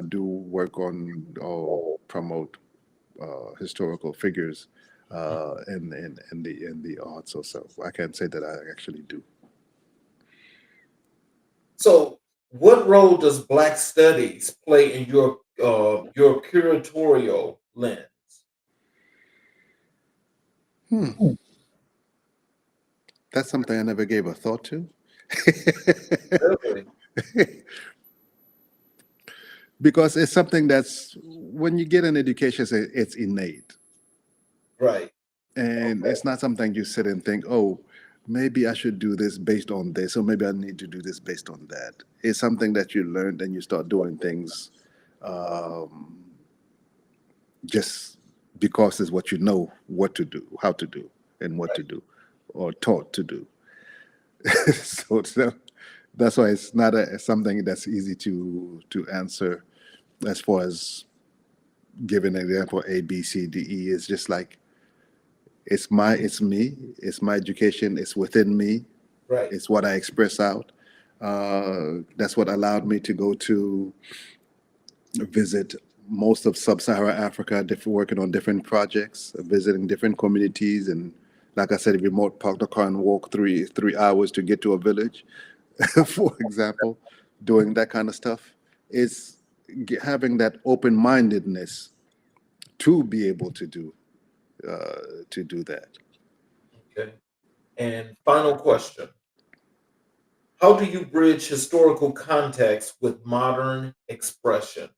Speaker 3: do work on or promote historical figures in the arts or so. I can't say that I actually do.
Speaker 2: So, what role does Black Studies play in your curatorial lens?
Speaker 3: Hmm. That's something I never gave a thought to.
Speaker 2: Really?
Speaker 3: Because it's something that's when you get an education, it's innate.
Speaker 2: Right.
Speaker 3: And
Speaker 2: Okay.
Speaker 3: it's not something you sit and think, oh, maybe I should do this based on this, or maybe I need to do this based on that. It's something that you learned and you start doing things um, just because it's what you know what to do, how to do, and what to do, or taught to do. So that's why it's not something that's easy to answer as far as giving an example A, B, C, D, E. It's just like It's me, it's my education, it's within me,
Speaker 2: Right.
Speaker 3: it's what I express out. That's what allowed me to go to visit most of sub-Saharan Africa, working on different projects, visiting different communities, and like I said, if you park the car and walk three hours to get to a village, for example, doing that kind of stuff, is having that open-mindedness to be able to do that.
Speaker 2: Okay. And final question. How do you bridge historical context with modern expression?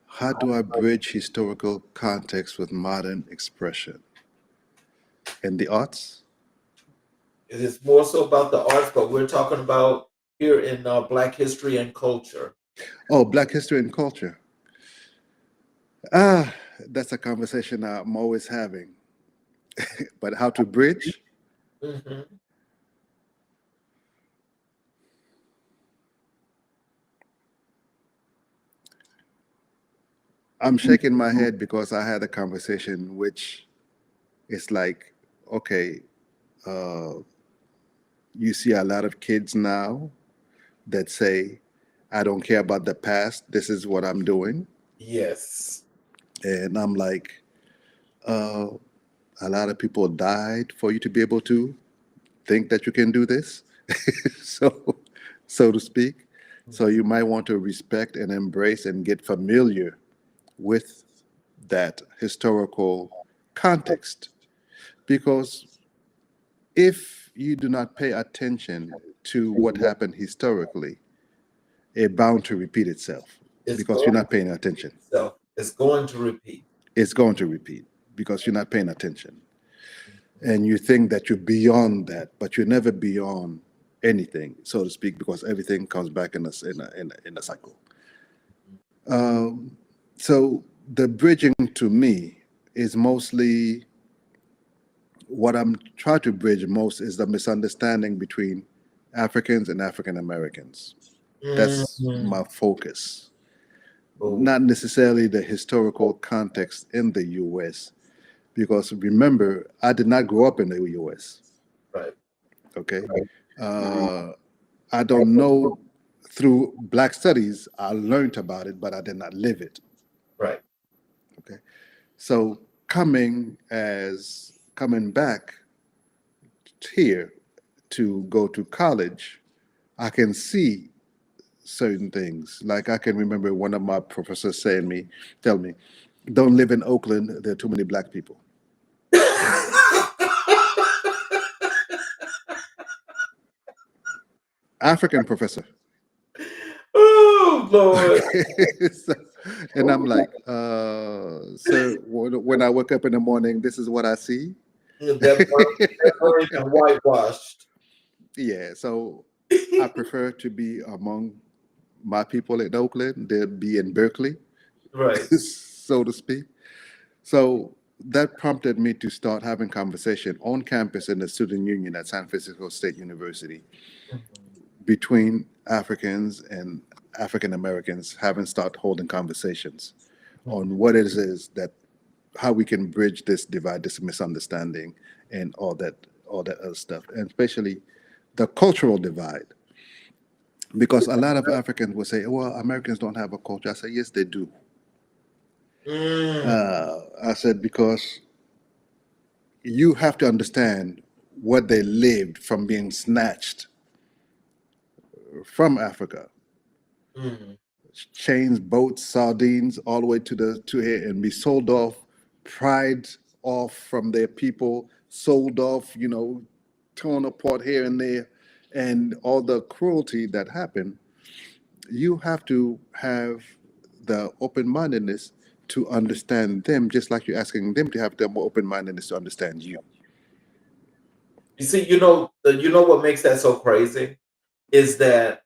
Speaker 3: How do I bridge historical context with modern expression? In the arts?
Speaker 2: It is more so about the arts, but we're talking about here in Black history and culture.
Speaker 3: Oh, Black history and culture. Ah, that's a conversation I'm always having. But how to bridge?
Speaker 2: Hmm.
Speaker 3: I'm shaking my head because I had a conversation which is like, okay, uh, you see a lot of kids now that say, I don't care about the past, this is what I'm doing.
Speaker 2: Yes.
Speaker 3: And I'm like, uh, a lot of people died for you to be able to think that you can do this, so so to speak. So you might want to respect and embrace and get familiar with that historical context, because if you do not pay attention to what happened historically, it's bound to repeat itself
Speaker 2: It's
Speaker 3: because you're
Speaker 2: going
Speaker 3: not
Speaker 2: to
Speaker 3: paying
Speaker 2: repeat
Speaker 3: attention.
Speaker 2: itself. It's going to repeat.
Speaker 3: It's going to repeat because you're not paying attention. And you think that you're beyond that, but you're never beyond anything, so to speak, because everything comes back in a cycle. So the bridging to me is mostly what I'm trying to bridge most is the misunderstanding between Africans and African Americans. That's
Speaker 2: Mhm.
Speaker 3: my focus.
Speaker 2: Oh,
Speaker 3: Not necessarily the historical context in the US, because remember, I did not grow up in the US.
Speaker 2: right.
Speaker 3: Okay. Uh, I don't know, through Black studies, I learned about it, but I did not live it.
Speaker 2: Right.
Speaker 3: Okay. So coming back here to go to college, I can see certain things. Like I can remember one of my professors tell me, don't live in Oakland, there are too many Black people. African professor.
Speaker 2: Oh Lord.
Speaker 3: So- and I'm like, sir, when I wake up in the morning, this is what I see.
Speaker 2: That brain is whitewashed.
Speaker 3: Yeah, so I prefer to be among my people in Oakland than be in Berkeley,
Speaker 2: Right.
Speaker 3: so to speak. So that prompted me to start having conversation on campus in the student union at San Francisco State University
Speaker 2: Mhm.
Speaker 3: between Africans and African Americans, having start holding conversations on what it is that how we can bridge this divide, this misunderstanding, and all that other stuff, and especially the cultural divide. Because a lot of Africans will say, "Well, Americans don't have a culture." I say, "Yes, they do."
Speaker 2: Mm.
Speaker 3: I said because you have to understand what they lived from being snatched from Africa,
Speaker 2: Mm.
Speaker 3: chains, boats, sardines, all the way to here, and be sold off, pried off from their people, sold off, torn apart here and there, and all the cruelty that happened. You have to have the open mindedness to understand them, just like you're asking them to have the more open mindedness to understand you.
Speaker 2: You see, what makes that so crazy is that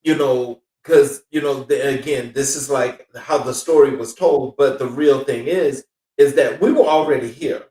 Speaker 2: because again, this is like how the story was told, but the real thing is that we were already here.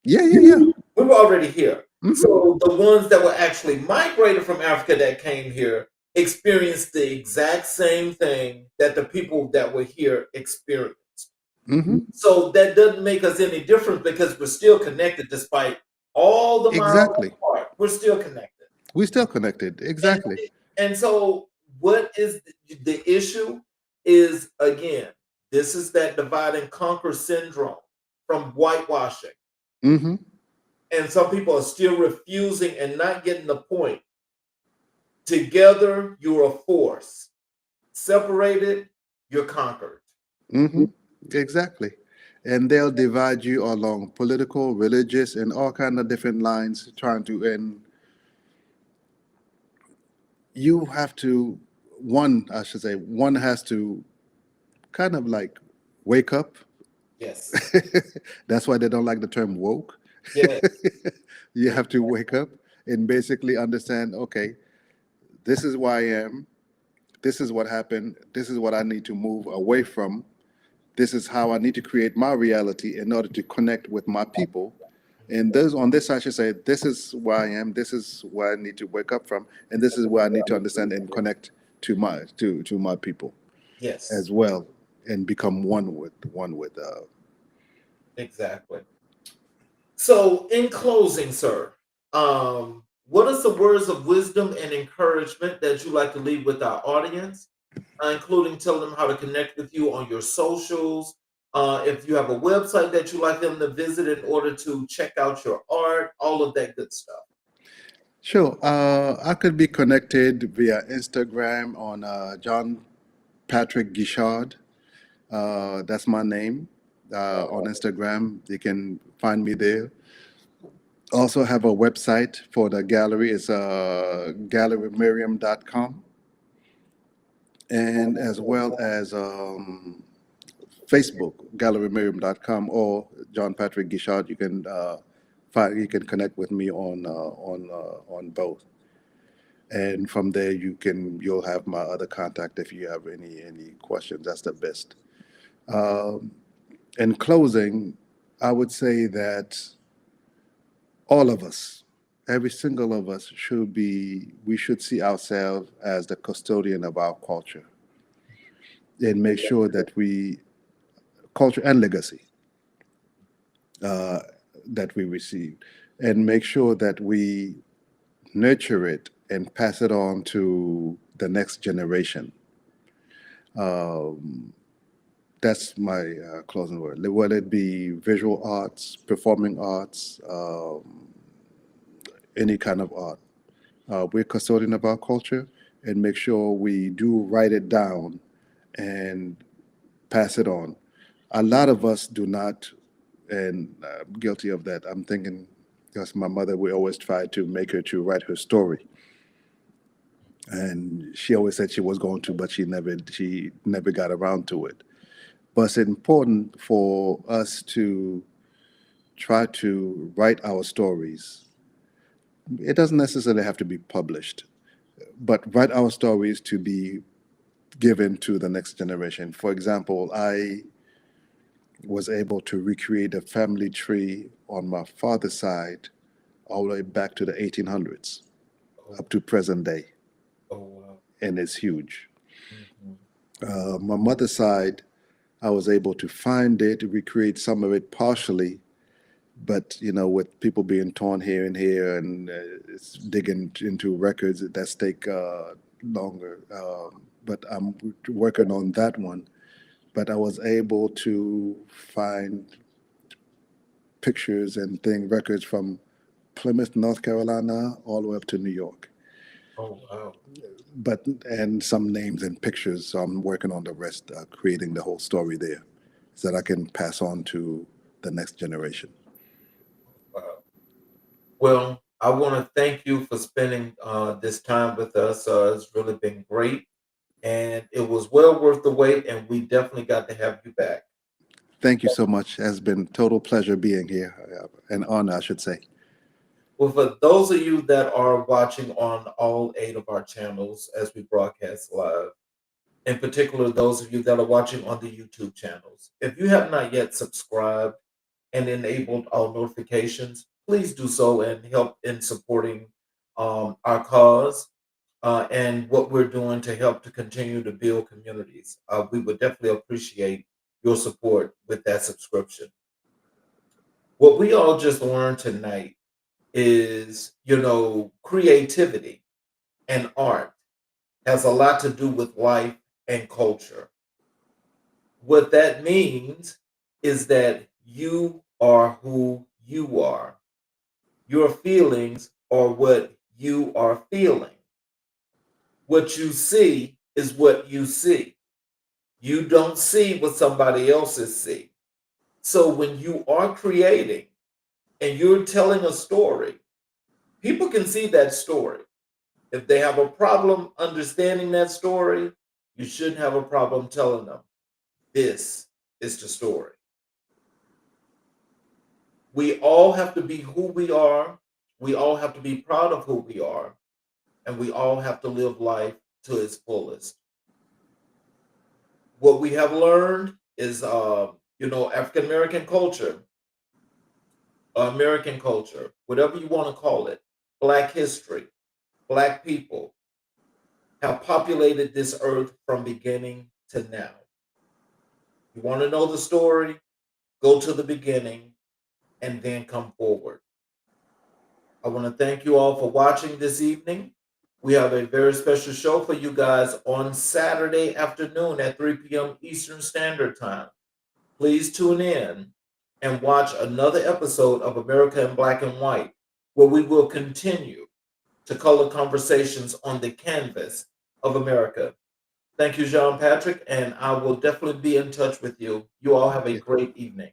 Speaker 3: Yeah, yeah, yeah.
Speaker 2: We were already here.
Speaker 3: Hmm.
Speaker 2: So the ones that were actually migrated from Africa that came here experienced the exact same thing that the people that were here experienced.
Speaker 3: Mm-hmm.
Speaker 2: So that doesn't make us any different because we're still connected despite all the miles
Speaker 3: Exactly.
Speaker 2: apart. We're still connected.
Speaker 3: We still connected.
Speaker 2: And
Speaker 3: Exactly.
Speaker 2: and so what is the issue is again, this is that divide and conquer syndrome from whitewashing.
Speaker 3: Mm-hmm.
Speaker 2: And some people are still refusing and not getting the point. Together, you're a force. Separated, you're conquered.
Speaker 3: Mm-hmm. Exactly. And they'll divide you along political, religious, and all kind of different lines, trying to. And you have to. One, I should say, one has to kind of like wake up.
Speaker 2: Yes.
Speaker 3: That's why they don't like the term woke.
Speaker 2: Yes.
Speaker 3: You have to wake up and basically understand. Okay, this is who I am. This is what happened. This is what I need to move away from. This is how I need to create my reality in order to connect with my people. And those on this, I should say, this is where I am. This is where I need to wake up from, and this is where I need to understand and connect to my people
Speaker 2: Yes.
Speaker 3: as well, and become one with.
Speaker 2: Exactly. So, in closing, sir, what are some words of wisdom and encouragement that you like to leave with our audience, including telling them how to connect with you on your socials? If you have a website that you like them to visit in order to check out your art, all of that good stuff.
Speaker 3: Sure. I could be connected via Instagram on John Patrick Guichard. That's my name on Instagram. You can find me there. Also have a website for the gallery. It's gallerymiriam.com, and as well as Facebook, gallerymiriam.com, or John Patrick Guichard. You can connect with me on both. And from there you'll have my other contact if you have any questions. That's the best. In closing, I would say that all of us, every single of us, we should see ourselves as the custodian of our culture, and make sure that we culture and legacy uh, that we receive, and make sure that we nurture it and pass it on to the next generation. That's my closing word. Whether it be visual arts, performing arts, any kind of art, we're custodian of our culture, and make sure we do write it down and pass it on. A lot of us do not, and I'm guilty of that. I'm thinking, because my mother, we always tried to make her to write her story, and she always said she was going to, but she never got around to it. But it's important for us to try to write our stories. It doesn't necessarily have to be published, but write our stories to be given to the next generation. For example, I was able to recreate a family tree on my father's side all the way back to the 1800s
Speaker 2: Oh,
Speaker 3: up to present day,
Speaker 2: oh wow.
Speaker 3: and it's huge.
Speaker 2: Mhm.
Speaker 3: My mother's side, I was able to find it, recreate some of it partially, but with people being torn here and here, and it's digging into records, it does take longer. But I'm working on that one. But I was able to find pictures and records from Plymouth, North Carolina, all the way up to New York.
Speaker 2: Oh wow.
Speaker 3: But and some names and pictures. So I'm working on the rest, creating the whole story there, so that I can pass on to the next generation.
Speaker 2: Wow. Well, I want to thank you for spending this time with us. It's really been great, and it was well worth the wait. And we definitely got to have you back.
Speaker 3: Thank you so much. It has been total pleasure being here, an honor, I should say.
Speaker 2: Well, for those of you that are watching on all 8 of our channels as we broadcast live, in particular, those of you that are watching on the YouTube channels, if you have not yet subscribed and enabled all notifications, please do so and help in supporting our cause and what we're doing to help to continue to build communities. We would definitely appreciate your support with that subscription. What we all just learned tonight is, creativity and art has a lot to do with life and culture. What that means is that you are who you are. Your feelings are what you are feeling. What you see is what you see. You don't see what somebody else's see. So when you are creating and you're telling a story, people can see that story. If they have a problem understanding that story, you shouldn't have a problem telling them, this is the story. We all have to be who we are. We all have to be proud of who we are. And we all have to live life to its fullest. What we have learned is, African American culture, whatever you want to call it, Black history, Black people have populated this earth from beginning to now. You want to know the story? Go to the beginning and then come forward. I want to thank you all for watching this evening. We have a very special show for you guys on Saturday afternoon at 3 p.m. Eastern Standard Time. Please tune in and watch another episode of America in Black and White, where we will continue to color conversations on the canvas of America. Thank you, Jean Patrick, and I will definitely be in touch with you. You all have a great evening.